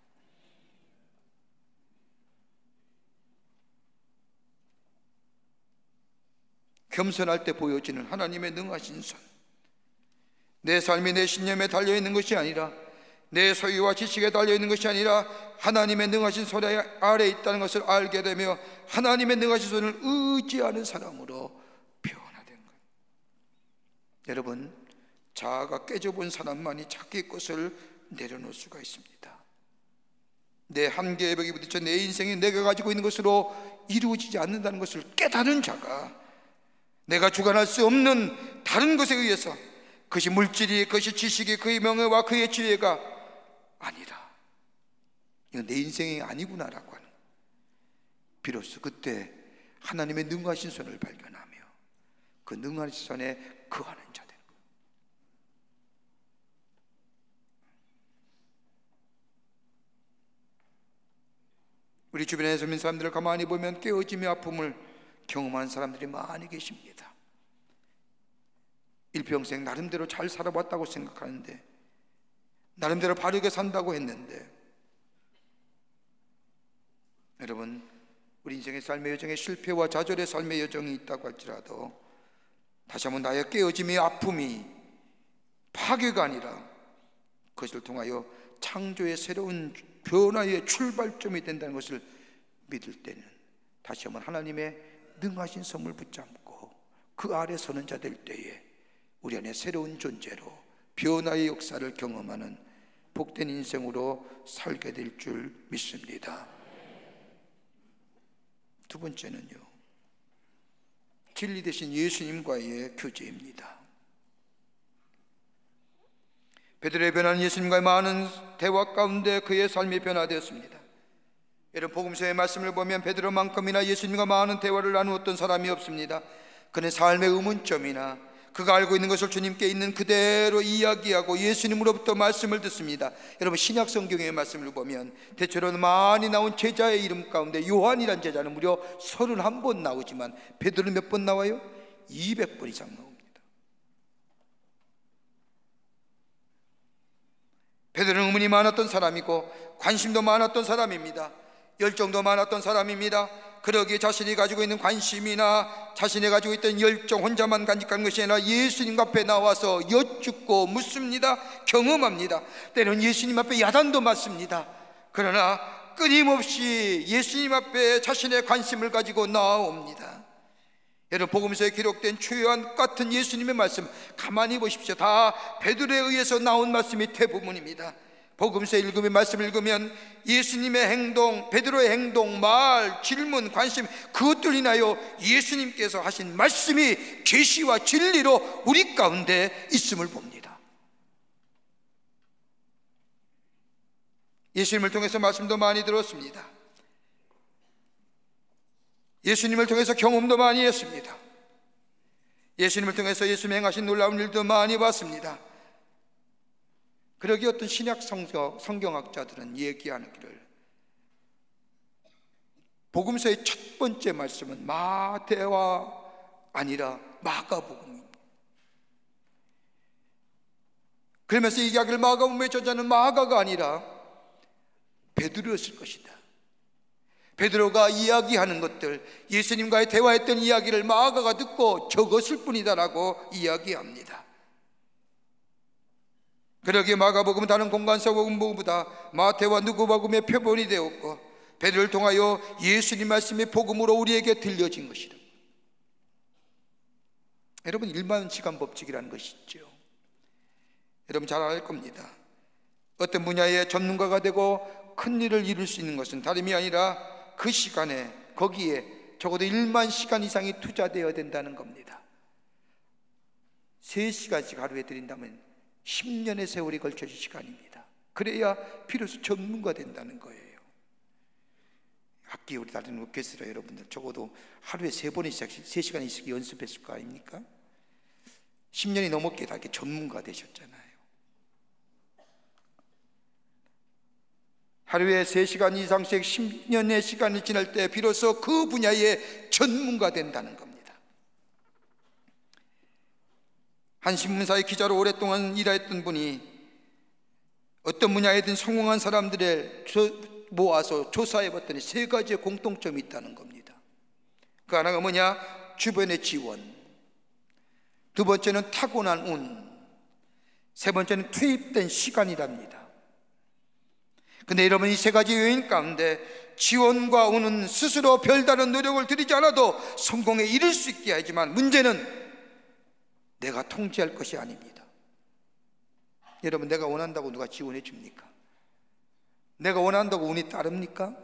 겸손할 때 보여지는 하나님의 능하신 손, 내 삶이 내 신념에 달려있는 것이 아니라 내 소유와 지식에 달려있는 것이 아니라 하나님의 능하신 손 아래에 있다는 것을 알게 되며 하나님의 능하신 손을 의지하는 사람으로 변화된 것. 여러분, 자아가 깨져본 사람만이 자기 것을 내려놓을 수가 있습니다. 내 한계의 벽에 부딪혀 내 인생이 내가 가지고 있는 것으로 이루어지지 않는다는 것을 깨달은 자가 내가 주관할 수 없는 다른 것에 의해서, 그것이 물질이, 그것이 지식이, 그의 명예와 그의 지혜가 아니라 이건 내 인생이 아니구나라고 하는, 비로소 그때 하나님의 능하신 손을 발견하며 그 능하신 손에 거하는 자 되는 거예요. 우리 주변에서 있는 사람들을 가만히 보면 깨어짐의 아픔을 경험한 사람들이 많이 계십니다. 일평생 나름대로 잘 살아왔다고 생각하는데, 나름대로 바르게 산다고 했는데, 여러분, 우리 인생의 삶의 여정에 실패와 좌절의 삶의 여정이 있다고 할지라도 다시 한번 나의 깨어짐의 아픔이 파괴가 아니라 그것을 통하여 창조의 새로운 변화의 출발점이 된다는 것을 믿을 때는 다시 한번 하나님의 능하신 손을 붙잡고 그 아래 서는 자 될 때에 우리 안에 새로운 존재로 변화의 역사를 경험하는 복된 인생으로 살게 될 줄 믿습니다. 두 번째는요, 진리 되신 예수님과의 교제입니다. 베드로의 변화는 예수님과의 많은 대화 가운데 그의 삶이 변화되었습니다. 여러분, 복음서의 말씀을 보면 베드로만큼이나 예수님과 많은 대화를 나누었던 사람이 없습니다. 그는 삶의 의문점이나 그가 알고 있는 것을 주님께 있는 그대로 이야기하고 예수님으로부터 말씀을 듣습니다. 여러분, 신약 성경의 말씀을 보면 대체로 많이 나온 제자의 이름 가운데 요한이란 제자는 무려 31번 나오지만 베드로는 몇 번 나와요? 200번 이상 나옵니다. 베드로는 의문이 많았던 사람이고 관심도 많았던 사람입니다. 열정도 많았던 사람입니다. 그러기에 자신이 가지고 있는 관심이나 자신이 가지고 있던 열정 혼자만 간직하는 것이 아니라 예수님 앞에 나와서 여쭙고 묻습니다. 경험합니다. 때로는 예수님 앞에 야단도 맞습니다. 그러나 끊임없이 예수님 앞에 자신의 관심을 가지고 나아옵니다. 여러분, 복음서에 기록된 초요한 같은 예수님의 말씀 가만히 보십시오. 다 베드로에 의해서 나온 말씀이 대부분입니다. 복음서 읽으면, 말씀을 읽으면 예수님의 행동, 베드로의 행동, 말, 질문, 관심, 그것들 인하여 예수님께서 하신 말씀이 계시와 진리로 우리 가운데 있음을 봅니다. 예수님을 통해서 말씀도 많이 들었습니다. 예수님을 통해서 경험도 많이 했습니다. 예수님을 통해서 예수님이 행하신 놀라운 일도 많이 봤습니다. 그러기에 어떤 신약 성경학자들은 얘기하기를 복음서의 첫 번째 말씀은 마태와 아니라 마가복음입니다. 그러면서 이야기를 마가복음의 저자는 마가가 아니라 베드로였을 것이다. 베드로가 이야기하는 것들, 예수님과의 대화했던 이야기를 마가가 듣고 적었을 뿐이다라고 이야기합니다. 그러기에 마가복음은 다른 공간서복음보다 마태와 누가복음의 표본이 되었고 베드로를 통하여 예수님 말씀이 복음으로 우리에게 들려진 것이다. 여러분, 일반시간 법칙이라는 것이 있죠. 여러분 잘 알 겁니다. 어떤 분야의 전문가가 되고 큰 일을 이룰 수 있는 것은 다름이 아니라 그 시간에 거기에 적어도 1만 시간 이상이 투자되어야 된다는 겁니다. 3시간씩 하루에 드린다면 10년의 세월이 걸쳐진 시간입니다. 그래야 비로소 전문가 된다는 거예요. 학기 우리 다른 오케스트라 여러분들 적어도 하루에 3번이씩 3시간 이상 연습했을 거 아닙니까? 10년이 넘었기에 다 이렇게 전문가 되셨잖아요. 하루에 3시간 이상씩 10년의 시간이 지날 때 비로소 그 분야의 전문가 된다는 겁니다. 한 신문사의 기자로 오랫동안 일했던 분이 어떤 분야에든 성공한 사람들을 모아서 조사해봤더니 3가지의 공통점이 있다는 겁니다. 그 하나가 뭐냐? 주변의 지원, 두 번째는 타고난 운, 세 번째는 투입된 시간이랍니다. 근데 여러분, 이 3가지 요인 가운데 지원과 운은 스스로 별다른 노력을 들이지 않아도 성공에 이를 수 있게 하지만 문제는 내가 통제할 것이 아닙니다. 여러분, 내가 원한다고 누가 지원해 줍니까? 내가 원한다고 운이 따릅니까?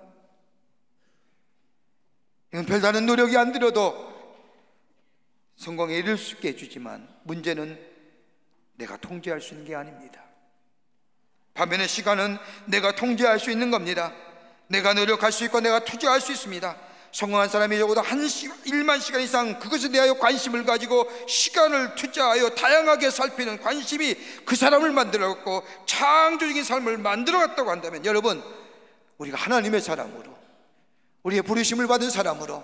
이건 별다른 노력이 안 들어도 성공에 이를 수 있게 해주지만 문제는 내가 통제할 수 있는 게 아닙니다. 반면에 시간은 내가 통제할 수 있는 겁니다. 내가 노력할 수 있고 내가 투자할 수 있습니다. 성공한 사람이 적어도 1만 시간 이상 그것에 대하여 관심을 가지고 시간을 투자하여 다양하게 살피는 관심이 그 사람을 만들어갔고 창조적인 삶을 만들어갔다고 한다면, 여러분, 우리가 하나님의 사람으로, 우리의 부르심을 받은 사람으로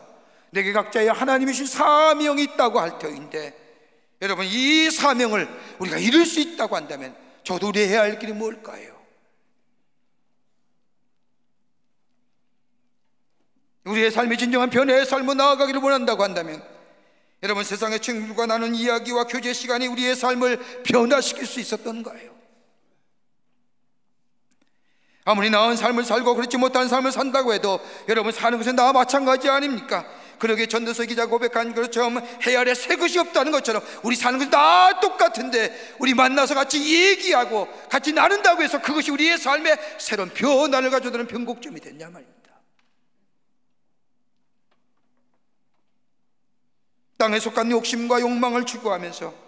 내게 각자의 하나님이 주신 사명이 있다고 할 터인데, 여러분, 이 사명을 우리가 이룰 수 있다고 한다면 저도 우리 해야 할 길이 뭘까요? 우리의 삶이 진정한 변화의 삶으로 나아가기를 원한다고 한다면, 여러분, 세상의 친구들과 나눈 이야기와 교제 시간이 우리의 삶을 변화시킬 수 있었던 거예요. 아무리 나은 삶을 살고 그렇지 못한 삶을 산다고 해도 여러분, 사는 것은 다 마찬가지 아닙니까? 그러기에 전도서 기자가 고백한 것처럼 해 아래 새 것이 없다는 것처럼 우리 사는 것이 다 똑같은데 우리 만나서 같이 얘기하고 같이 나눈다고 해서 그것이 우리의 삶에 새로운 변화를 가져다는 변곡점이 됐냐 말입니다. 땅에 속한 욕심과 욕망을 추구하면서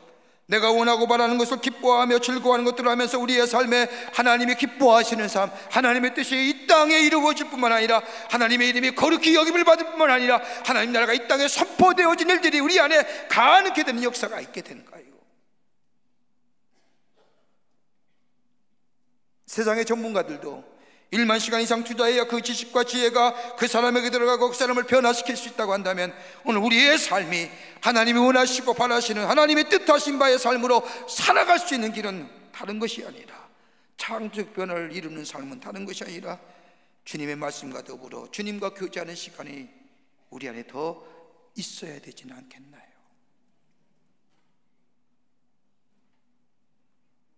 내가 원하고 바라는 것을 기뻐하며 즐거워하는 것들을 하면서 우리의 삶에 하나님이 기뻐하시는 삶, 하나님의 뜻이 이 땅에 이루어질 뿐만 아니라 하나님의 이름이 거룩히 여김을 받을 뿐만 아니라 하나님 나라가 이 땅에 선포되어진 일들이 우리 안에 가능케 되는 역사가 있게 되는가요? 세상의 전문가들도 1만 시간 이상 투자해야 그 지식과 지혜가 그 사람에게 들어가고 그 사람을 변화시킬 수 있다고 한다면 오늘 우리의 삶이 하나님이 원하시고 바라시는 하나님의 뜻하신 바의 삶으로 살아갈 수 있는 길은 다른 것이 아니라, 창조적 변화를 이루는 삶은 다른 것이 아니라 주님의 말씀과 더불어 주님과 교제하는 시간이 우리 안에 더 있어야 되지는 않겠나요?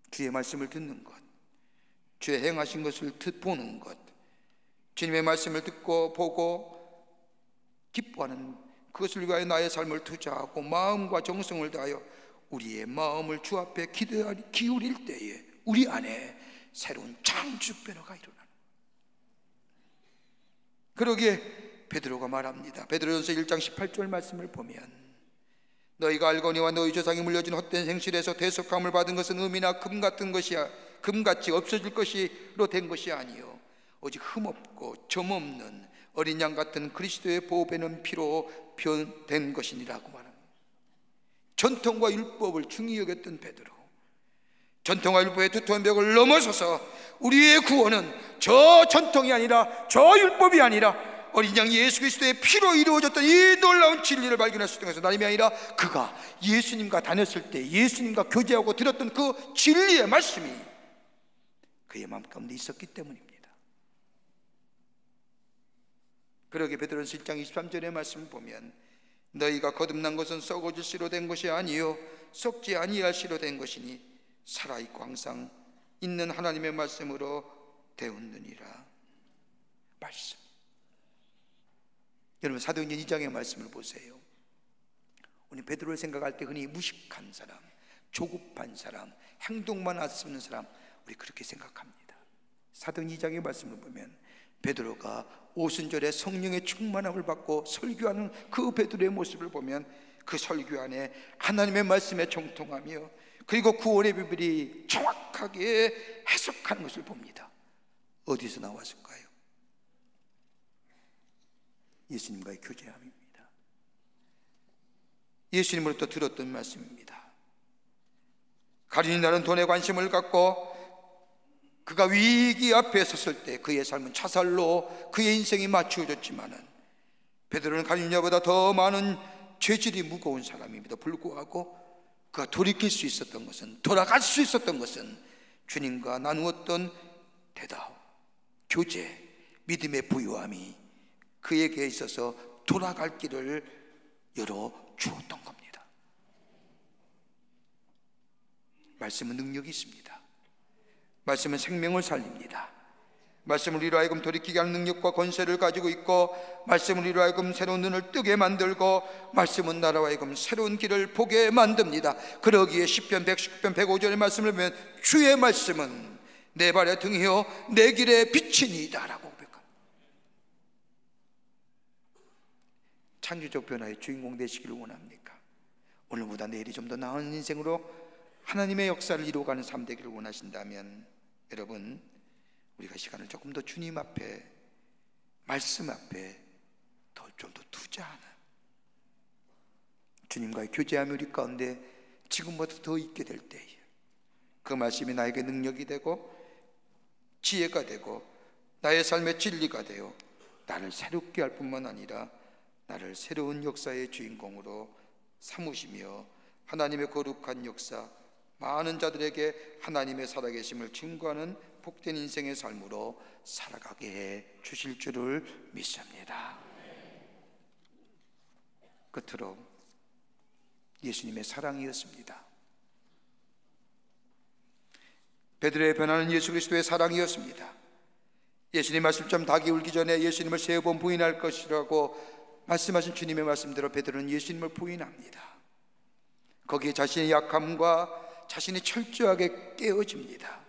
주의 말씀을 듣는 것, 주의 행하신 것을 보는 것, 주님의 말씀을 듣고 보고 기뻐하는 그것을 위하여 나의 삶을 투자하고 마음과 정성을 다하여 우리의 마음을 주 앞에 기울일 때에 우리 안에 새로운 창조적 변화가 일어나는, 그러기에 베드로가 말합니다. 베드로전서 1장 18절 말씀을 보면 너희가 알거니와 너희 조상이 물려준 헛된 생실에서 대속함을 받은 것은 금이나 금 같은 것이야 금같이 없어질 것이로 된 것이 아니요 오직 흠없고 점없는 어린 양 같은 그리스도의 보배는 피로 변된 것이니라고 말합니다. 전통과 율법을 중히 여겼던 베드로, 전통과 율법의 두터운 벽을 넘어서서 우리의 구원은 저 전통이 아니라 저 율법이 아니라 어린 양 예수 그리스도의 피로 이루어졌던 이 놀라운 진리를 발견할 수 있는 것은 다름이 아니라 그가 예수님과 다녔을 때 예수님과 교제하고 들었던 그 진리의 말씀이 그의 마음 가운데 있었기 때문입니다. 그러게 베드로전서 1장 23절의 말씀을 보면 너희가 거듭난 것은 썩어질 씨로 된 것이 아니요 썩지 아니할 씨로 된 것이니 살아있고 항상 있는 하나님의 말씀으로 되었느니라. 말씀. 여러분 사도행전 2장의 말씀을 보세요. 우리 베드로를 생각할 때 흔히 무식한 사람, 조급한 사람, 행동만 앞서는 사람, 우리 그렇게 생각합니다. 사도행전 2장의 말씀을 보면 베드로가 오순절에 성령의 충만함을 받고 설교하는 그 베드로의 모습을 보면 그 설교 안에 하나님의 말씀에 정통하며 그리고 구원의 비밀이 정확하게 해석하는 것을 봅니다. 어디서 나왔을까요? 예수님과의 교제함입니다. 예수님으로부터 들었던 말씀입니다. 가룟 나는 돈에 관심을 갖고 그가 위기 앞에 섰을 때 그의 삶은 차살로 그의 인생이 맞추어졌지만은 베드로는 가룟유다보다 더 많은 죄질이 무거운 사람임에도 불구하고 그가 돌이킬 수 있었던 것은, 돌아갈 수 있었던 것은 주님과 나누었던 대답, 교제, 믿음의 부유함이 그에게 있어서 돌아갈 길을 열어주었던 겁니다. 말씀은 능력이 있습니다. 말씀은 생명을 살립니다. 말씀을 이로 하여금 돌이키게 하는 능력과 권세를 가지고 있고, 말씀을 이로 하여금 새로운 눈을 뜨게 만들고, 말씀은 나로 하여금 새로운 길을 보게 만듭니다. 그러기에 시편 119편 105절의 말씀을 보면 주의 말씀은 내 발의 등이요 내 길의 빛이니이다 라고 고백합니다. 창조적 변화의 주인공 되시기를 원합니까? 오늘보다 내일이 좀 더 나은 인생으로 하나님의 역사를 이루어가는 삶 되기를 원하신다면 여러분, 우리가 시간을 조금 더 주님 앞에, 말씀 앞에 좀 더 투자하는, 주님과의 교제함이 우리 가운데 지금부터 더 있게 될 때에 그 말씀이 나에게 능력이 되고 지혜가 되고 나의 삶의 진리가 되어 나를 새롭게 할 뿐만 아니라 나를 새로운 역사의 주인공으로 삼으시며 하나님의 거룩한 역사, 많은 자들에게 하나님의 살아계심을 증거하는 복된 인생의 삶으로 살아가게 해 주실 줄을 믿습니다. 끝으로 예수님의 사랑이었습니다. 베드로의 변화는 예수 그리스도의 사랑이었습니다. 예수님 말씀처럼 닭이 울기 전에 예수님을 3번 부인할 것이라고 말씀하신 주님의 말씀대로 베드로는 예수님을 부인합니다. 거기에 자신의 약함과 자신이 철저하게 깨어집니다.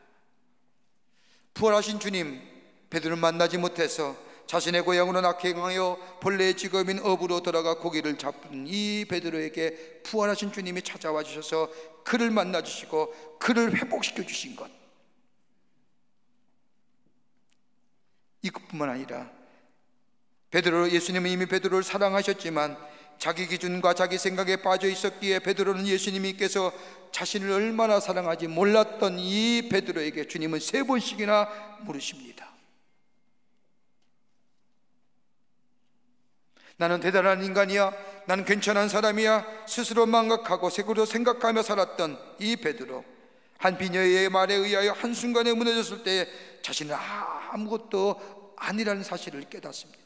부활하신 주님, 베드로는 만나지 못해서 자신의 고향으로 낙행하여 본래의 직업인 어부로 돌아가 고기를 잡은 이 베드로에게 부활하신 주님이 찾아와 주셔서 그를 만나 주시고 그를 회복시켜 주신 것, 이것뿐만 아니라 예수님은 이미 베드로를 사랑하셨지만 자기 기준과 자기 생각에 빠져 있었기에 베드로는 예수님께서 자신을 얼마나 사랑하지 몰랐던 이 베드로에게 주님은 3번씩이나 물으십니다. 나는 대단한 인간이야, 나는 괜찮은 사람이야, 스스로 망각하고 색으로 생각하며 살았던 이 베드로, 한 비녀의 말에 의하여 한순간에 무너졌을 때 자신은 아무것도 아니라는 사실을 깨닫습니다.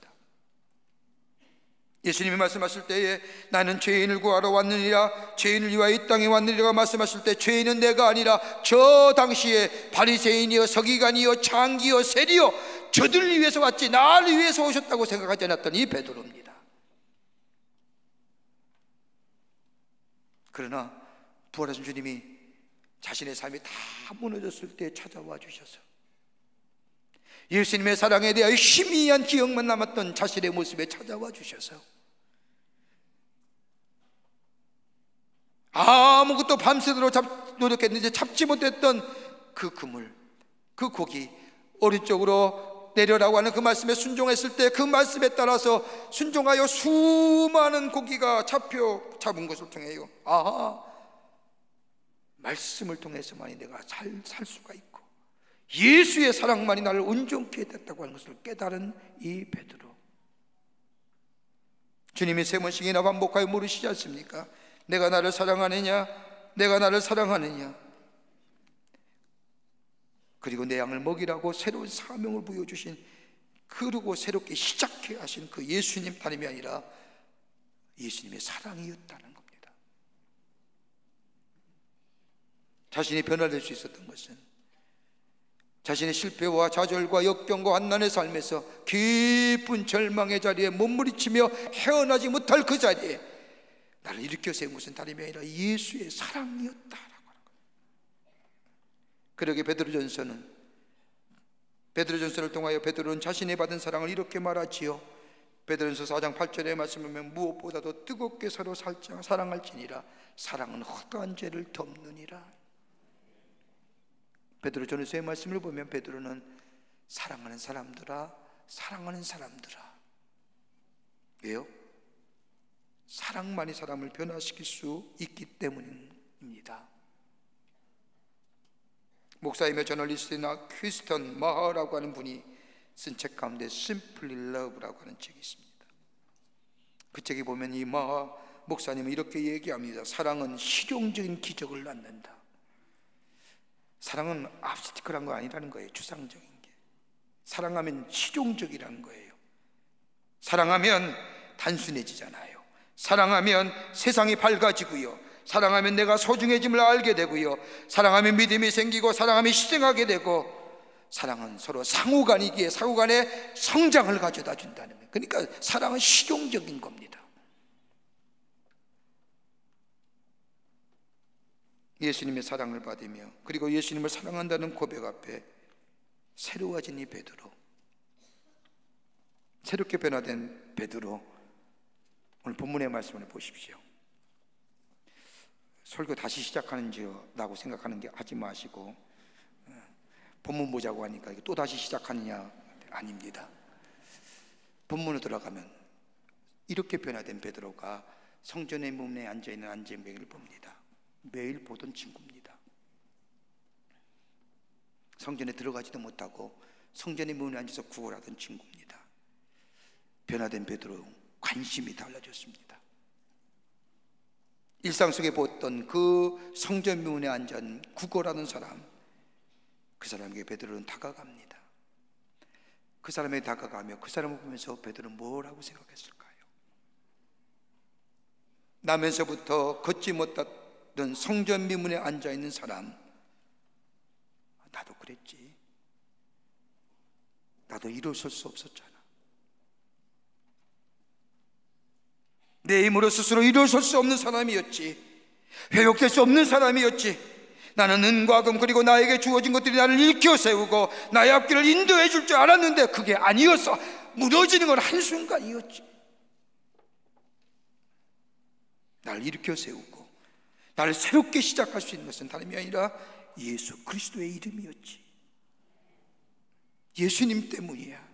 예수님이 말씀하실 때에 나는 죄인을 구하러 왔느니라, 죄인을 위하여 이 땅에 왔느니라 말씀하실 때 죄인은 내가 아니라 저 당시에 바리새인이여 서기관이여 창기여 세리여 저들을 위해서 왔지 나를 위해서 오셨다고 생각하지 않았던 이 베드로입니다. 그러나 부활하신 주님이 자신의 삶이 다 무너졌을 때 찾아와 주셔서 예수님의 사랑에 대하여 희미한 기억만 남았던 자신의 모습에 찾아와 주셔서 아무것도 밤새도록 노력했는데 잡지 못했던 그 그물, 그 고기, 오른쪽으로 내려라고 하는 그 말씀에 순종했을 때 그 말씀에 따라서 순종하여 수많은 고기가 잡은 것을 통해요, 말씀을 통해서만이 내가 살 수가 있고 예수의 사랑만이 나를 온전케 했다고 하는 것을 깨달은 이 베드로, 주님이 3번씩이나 반복하여 물으시지 않습니까? 내가 나를 사랑하느냐? 내가 나를 사랑하느냐? 그리고 내 양을 먹이라고 새로운 사명을 부여주신, 그리고 새롭게 시작해 하신 그 예수님 다름이 아니라 예수님의 사랑이었다는 겁니다. 자신이 변화될 수 있었던 것은 자신의 실패와 좌절과 역경과 환난의 삶에서 깊은 절망의 자리에 몸부림치며 헤어나지 못할 그 자리에 나를 일으켜 세운 것은 다름이 아니라 예수의 사랑이었다라고 하는 거예요. 그러게 베드로전서를 통하여 베드로는 자신이 받은 사랑을 이렇게 말하지요. 베드로전서 4장 8절에 말씀하면 무엇보다도 뜨겁게 서로 사랑할지니라 사랑은 허다한 죄를 덮느니라. 베드로전서의 말씀을 보면 베드로는 사랑하는 사람들아, 사랑하는 사람들아. 왜요? 사랑만이 사람을 변화시킬 수 있기 때문입니다. 목사이며 저널리스트나 퀴스턴 마하라고 하는 분이 쓴 책 가운데 Simply Love라고 하는 책이 있습니다. 그 책에 보면 이 마하 목사님은 이렇게 얘기합니다. 사랑은 실용적인 기적을 낳는다. 사랑은 압스티클한 거 아니라는 거예요. 추상적인 게. 사랑하면 실용적이라는 거예요. 사랑하면 단순해지잖아요. 사랑하면 세상이 밝아지고요, 사랑하면 내가 소중해짐을 알게 되고요, 사랑하면 믿음이 생기고 사랑하면 희생하게 되고, 사랑은 서로 상호간이기에 상호간의 성장을 가져다 준다는 거예요. 그러니까 사랑은 실용적인 겁니다. 예수님의 사랑을 받으며 그리고 예수님을 사랑한다는 고백 앞에 새로워진 이 베드로, 새롭게 변화된 베드로, 오늘 본문의 말씀을 보십시오. 설교 다시 시작하는지요 라고 생각하는 게 하지 마시고, 본문 보자고 하니까 이게 또 다시 시작하느냐, 아닙니다. 본문으로 들어가면 이렇게 변화된 베드로가 성전의 문에 앉아있는 안재명을 봅니다. 매일 보던 친구입니다. 성전에 들어가지도 못하고 성전의 문에 앉아서 구걸하던 친구입니다. 변화된 베드로 관심이 달라졌습니다. 일상 속에 보던 그 성전 문에 앉아 구걸하는 사람, 그 사람에게 베드로는 다가갑니다. 그 사람에게 다가가며 그 사람을 보면서 베드로는 뭐라고 생각했을까요? 나면서부터 걷지 못했던 성전 미문에 앉아있는 사람, 나도 그랬지. 나도 일어설 수 없었잖아. 내 힘으로 스스로 일어설 수 없는 사람이었지. 회복될 수 없는 사람이었지. 나는 은과 금 그리고 나에게 주어진 것들이 나를 일으켜 세우고 나의 앞길을 인도해 줄 줄 알았는데 그게 아니었어. 무너지는 건 한순간이었지. 나를 일으켜 세우고 나를 새롭게 시작할 수 있는 것은 다름이 아니라 예수 그리스도의 이름이었지. 예수님 때문이야.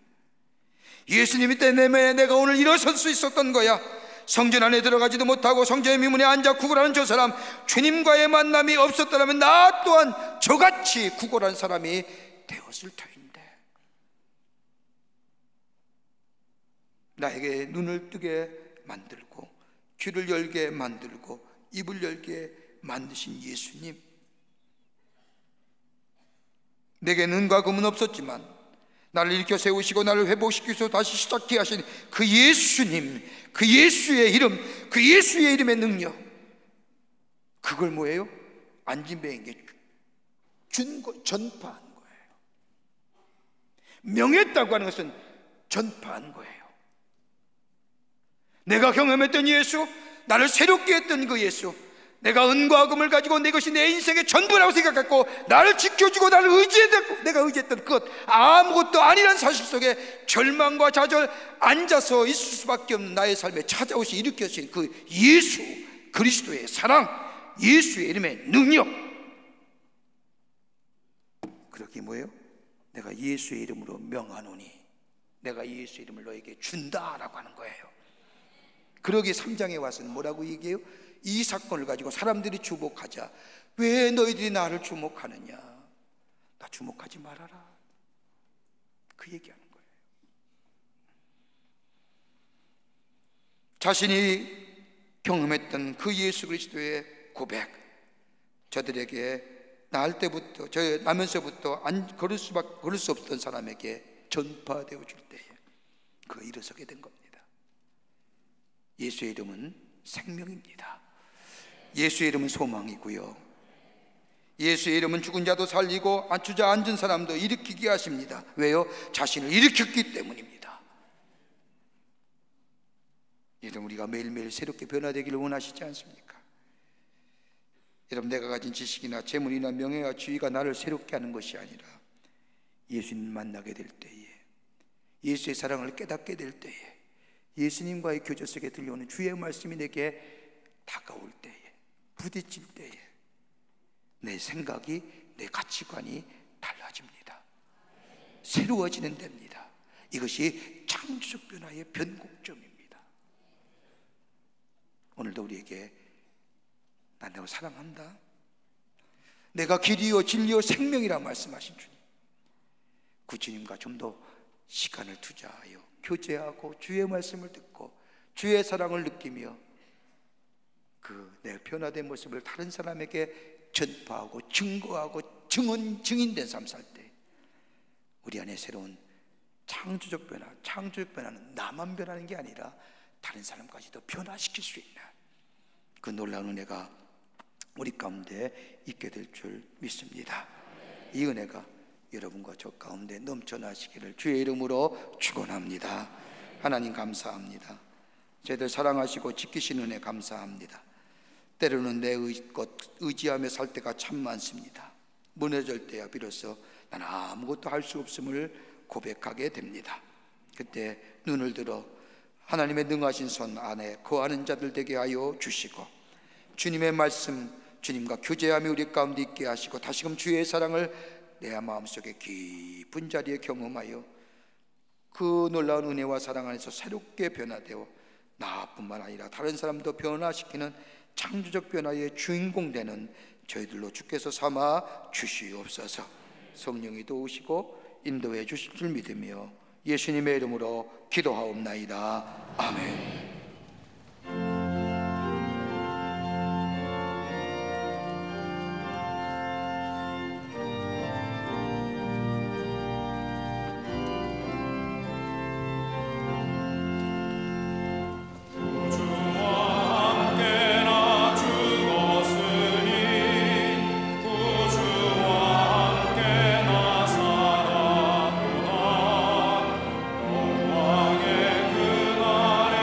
예수님 때문에 내가 오늘 일어설 수 있었던 거야. 성전 안에 들어가지도 못하고 성전의 미문에 앉아 구걸하는 저 사람, 주님과의 만남이 없었더라면 나 또한 저같이 구걸한 사람이 되었을 터인데, 나에게 눈을 뜨게 만들고 귀를 열게 만들고 입을 열게 만드신 예수님, 내게 은과 금은 없었지만 나를 일으켜 세우시고 나를 회복시키시고 다시 시작케 하신 그 예수님, 그 예수의 이름, 그 예수의 이름의 능력, 그걸 뭐예요? 앉은 배에게 준 거, 전파한 거예요. 명했다고 하는 것은 전파한 거예요. 내가 경험했던 예수, 나를 새롭게 했던 그 예수, 내가 은과 금을 가지고 내 것이 내 인생의 전부라고 생각했고 나를 지켜주고 나를 의지했고 내가 의지했던 그것 아무것도 아니란 사실 속에 절망과 좌절 앉아서 있을 수밖에 없는 나의 삶에 찾아오시 일으켜주신 그 예수 그리스도의 사랑, 예수의 이름의 능력, 그렇게 뭐예요? 내가 예수의 이름으로 명하노니 내가 예수의 이름을 너에게 준다라고 하는 거예요. 그러기에 3장에 와서는 뭐라고 얘기해요? 이 사건을 가지고 사람들이 주목하자. 왜 너희들이 나를 주목하느냐? 나 주목하지 말아라. 그 얘기하는 거예요. 자신이 경험했던 그 예수 그리스도의 고백, 저들에게 날 때부터, 나면서부터 걸을 수 없던 사람에게 전파되어 줄 때에 그 일어서게 된 겁니다. 예수의 이름은 생명입니다. 예수의 이름은 소망이고요, 예수의 이름은 죽은 자도 살리고 주저앉은 사람도 일으키게 하십니다. 왜요? 자신을 일으켰기 때문입니다. 여러분, 우리가 매일매일 새롭게 변화되기를 원하시지 않습니까? 여러분, 내가 가진 지식이나 재물이나 명예와 지위가 나를 새롭게 하는 것이 아니라 예수님 만나게 될 때에, 예수의 사랑을 깨닫게 될 때에, 예수님과의 교제 속에 들려오는 주의 말씀이 내게 다가올 때에, 부딪힐 때에 내 생각이, 내 가치관이 달라집니다. 새로워지는 데입니다. 이것이 창조적 변화의 변곡점입니다. 오늘도 우리에게 난 너를 사랑한다, 내가 길이요 진리요 생명이라 말씀하신 주님, 그 주님과 좀 더 시간을 투자하여 교제하고 주의 말씀을 듣고 주의 사랑을 느끼며 그 내 변화된 모습을 다른 사람에게 전파하고 증거하고 증인된 삶 살 때 우리 안에 새로운 창조적 변화는 나만 변하는 게 아니라 다른 사람까지도 변화시킬 수 있는 그 놀라운 은혜가 우리 가운데 있게 될 줄 믿습니다. 이 은혜가 여러분과 저 가운데 넘쳐나시기를 주의 이름으로 축원합니다. 하나님 감사합니다. 저희들 사랑하시고 지키시는 은혜 감사합니다. 때로는 내 것 의지하며 살 때가 참 많습니다. 무너질 때야 비로소 난 아무것도 할 수 없음을 고백하게 됩니다. 그때 눈을 들어 하나님의 능하신 손 안에 거하는 자들 되게 하여 주시고, 주님의 말씀, 주님과 교제하며 우리 가운데 있게 하시고, 다시금 주의 사랑을 내 마음속에 깊은 자리에 경험하여 그 놀라운 은혜와 사랑 안에서 새롭게 변화되어 나뿐만 아니라 다른 사람도 변화시키는 창조적 변화의 주인공 되는 저희들로 주께서 삼아 주시옵소서. 성령이 도우시고 인도해 주실 줄 믿으며 예수님의 이름으로 기도하옵나이다. 아멘. 영광의 그날에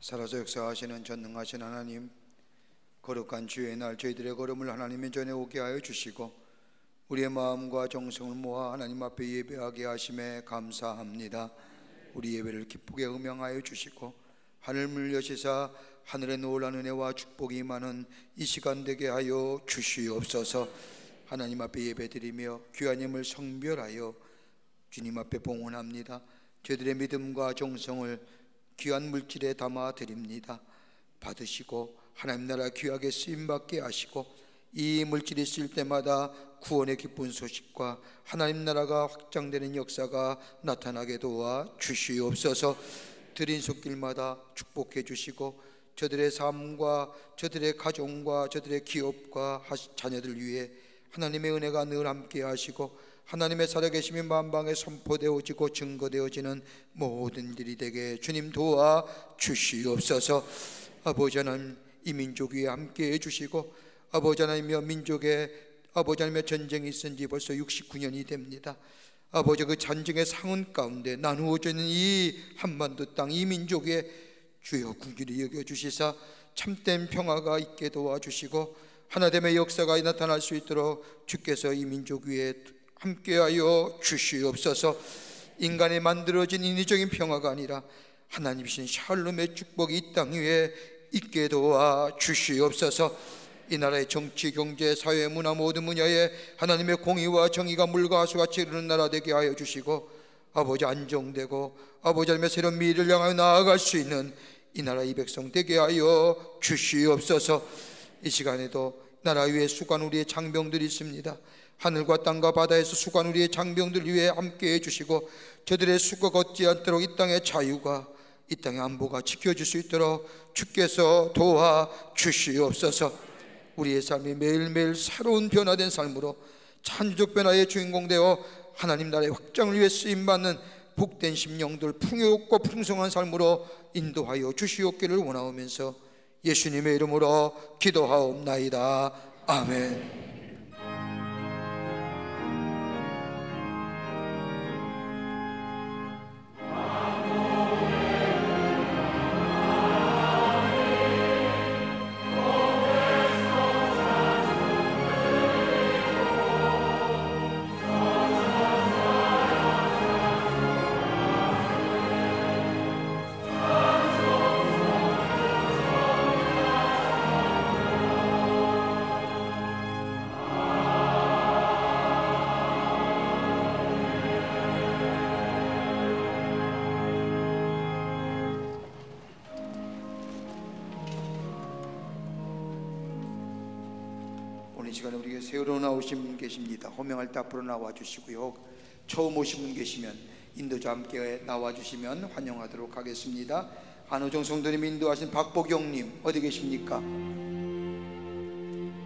살아서 역사하시는 전능하신 하나님, 거룩한 주의 날 저희들의 걸음을 하나님의 전에 오게 하여 주시고 우리의 마음과 정성을 모아 하나님 앞에 예배하게 하심에 감사합니다. 우리 예배를 기쁘게 음양하여 주시고 하늘문을 여시사 하늘의 놀라운 은혜와 축복이 많은 이 시간 되게 하여 주시옵소서. 하나님 앞에 예배드리며 귀한 힘을 성별하여 주님 앞에 봉헌합니다. 저희들의 믿음과 정성을 귀한 물질에 담아 드립니다. 받으시고 하나님 나라 귀하게 쓰임받게 하시고 이 물질이 쓸 때마다 구원의 기쁜 소식과 하나님 나라가 확장되는 역사가 나타나게 도와 주시옵소서. 드린 손길마다 축복해 주시고 저들의 삶과 저들의 가정과 저들의 기업과 자녀들 위해 하나님의 은혜가 늘 함께 하시고 하나님의 살아계심이 만방에 선포되어지고 증거되어지는 모든 일이 되게 주님 도와 주시옵소서. 아버지 하나님, 이 민족 위에 함께 해주시고 아버지 하나님이여 민족에 아버지 하나님의 전쟁이 있은 지 벌써 69년이 됩니다. 아버지 그 전쟁의 상흔 가운데 나누어져 있는 이 한반도 땅 이 민족 위에 주여 긍휼히 여겨주시사 참된 평화가 있게 도와주시고 하나됨의 역사가 나타날 수 있도록 주께서 이 민족 위에 함께하여 주시옵소서. 인간이 만들어진 인위적인 평화가 아니라 하나님이신 샬롬의 축복이 이 땅 위에 있게 도와 주시옵소서. 이 나라의 정치, 경제, 사회, 문화 모든 분야에 하나님의 공의와 정의가 물과 하수같이 흐르는 나라 되게 하여 주시고 아버지 안정되고 아버지 하나님의 새로운 미래를 향하여 나아갈 수 있는 이 나라 이 백성 되게 하여 주시옵소서. 이 시간에도 나라 위에 수고한 우리의 장병들이 있습니다. 하늘과 땅과 바다에서 수고한 우리의 장병들 위해 함께 해주시고 저들의 수고가 걷지 않도록 이 땅의 자유가 이 땅의 안보가 지켜질 수 있도록 주께서 도와주시옵소서. 우리의 삶이 매일매일 새로운 변화된 삶으로 찬조적 변화의 주인공 되어 하나님 나라의 확장을 위해 쓰임받는 복된 심령들, 풍요롭고 풍성한 삶으로 인도하여 주시옵기를 원하오면서 예수님의 이름으로 기도하옵나이다. 아멘. 오늘 이 시간에 우리에게 새로 나오신 분 계십니다. 호명할 때 앞으로 나와주시고요. 처음 오신 분 계시면 인도자 함께 나와주시면 환영하도록 하겠습니다. 한우정 성도님 인도하신 박보경님 어디 계십니까?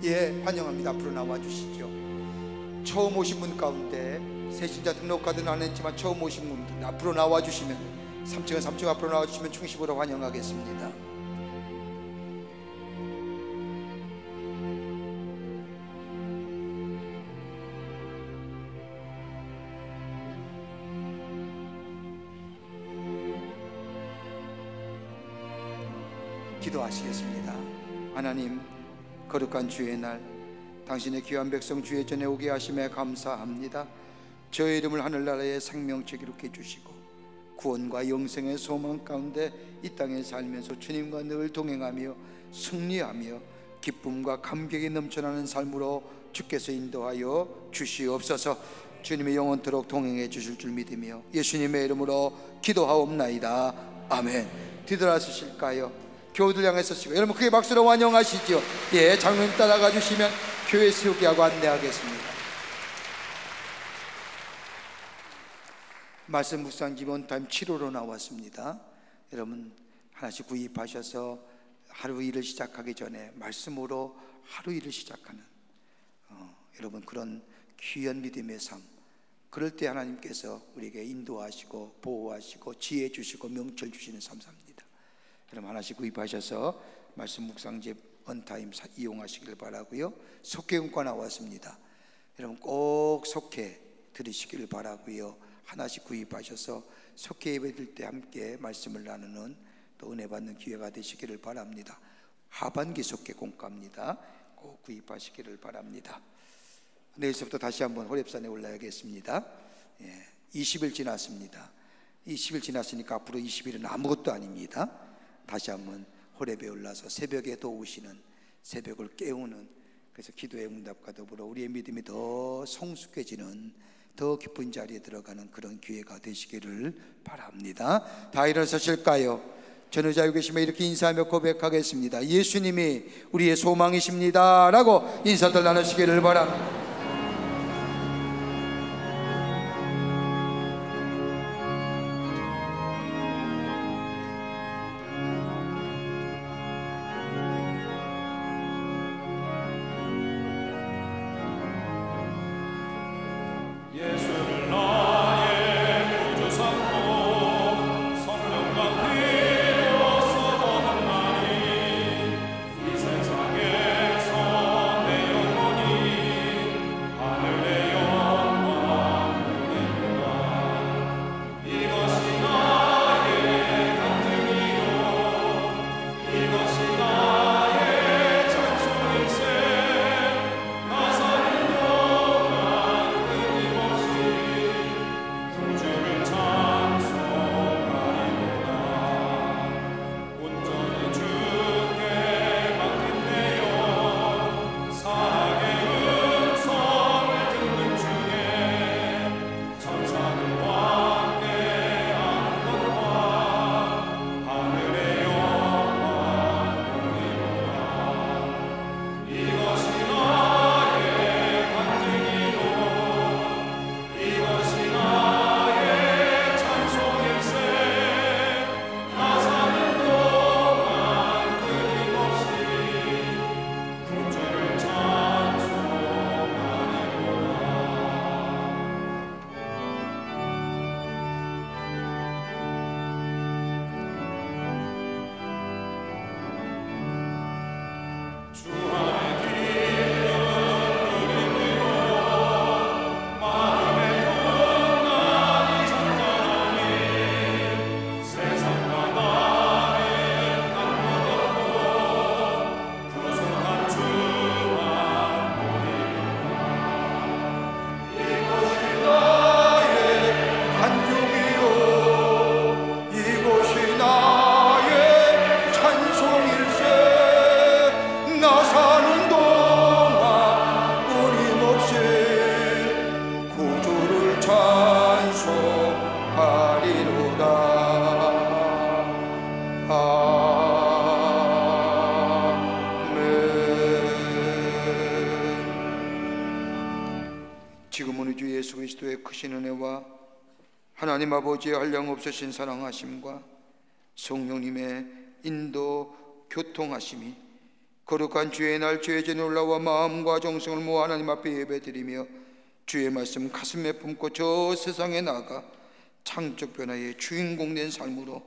예, 환영합니다. 앞으로 나와주시죠. 처음 오신 분 가운데 새신자 등록카드는 안 했지만 처음 오신 분들 앞으로 나와주시면 3층 앞으로 나와주시면 충식으로 환영하겠습니다. 기도하시겠습니다. 하나님, 거룩한 주의 날 당신의 귀한 백성 주의 전에 오게 하심에 감사합니다. 저의 이름을 하늘나라의 생명책 기록해 주시고 구원과 영생의 소망 가운데 이 땅에 살면서 주님과 늘 동행하며 승리하며 기쁨과 감격이 넘쳐나는 삶으로 주께서 인도하여 주시옵소서. 주님의 영원토록 동행해 주실 줄 믿으며 예수님의 이름으로 기도하옵나이다. 아멘. 뒤돌아서실까요? 교우들 향해 서시고 여러분 크게 박수로 환영하시죠. 예, 장로님 따라가 주시면 교회 세우게 하고 안내하겠습니다. 말씀 묵상 기본타임 7호로 나왔습니다. 여러분 하나씩 구입하셔서 하루 일을 시작하기 전에 말씀으로 하루 일을 시작하는 여러분 그런 귀한 믿음의 삶, 그럴 때 하나님께서 우리에게 인도하시고 보호하시고 지혜 주시고 명철 주시는 삶 삽니다. 여러분 하나씩 구입하셔서 말씀 묵상집 언타임 이용하시길 바라고요. 속회음과 나왔습니다. 여러분 꼭 속회 들으시길 바라고요. 하나씩 구입하셔서 속회 예배 드릴 때 함께 말씀을 나누는 또 은혜 받는 기회가 되시기를 바랍니다. 하반기 속회 공과입니다. 꼭 구입하시기를 바랍니다. 내일서부터 다시 한번 호렙산에 올라야겠습니다. 20일 지났습니다. 20일 지났으니까 앞으로 20일은 아무것도 아닙니다. 다시 한번 호렙에 올라서 새벽에 도우시는, 새벽을 깨우는, 그래서 기도의 응답과 더불어 우리의 믿음이 더 성숙해지는, 더 깊은 자리에 들어가는 그런 기회가 되시기를 바랍니다. 다 일어서실까요? 전우자유 계시면 이렇게 인사하며 고백하겠습니다. 예수님이 우리의 소망이십니다 라고 인사들 나누시기를 바랍니다. 그리스도의 크신 은혜와 하나님 아버지의 한량없으신 사랑하심과 성령님의 인도 교통하심이 거룩한 주의 날 주의 전에 올라와 마음과 정성을 모아 하나님 앞에 예배드리며 주의 말씀 가슴에 품고 저 세상에 나가 창조 변화의 주인공 된 삶으로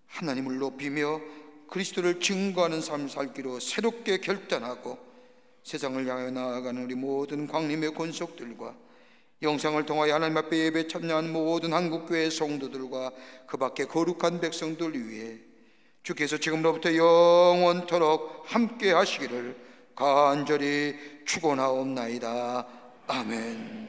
하나님을 높이며 그리스도를 증거하는 삶을 살기로 새롭게 결단하고 세상을 향해 나아가는 우리 모든 광림의 권속들과 영상을 통하여 하나님 앞에 예배 참여한 모든 한국교회 성도들과 그 밖에 거룩한 백성들 위해 주께서 지금로부터 영원토록 함께 하시기를 간절히 축원하옵나이다. 아멘.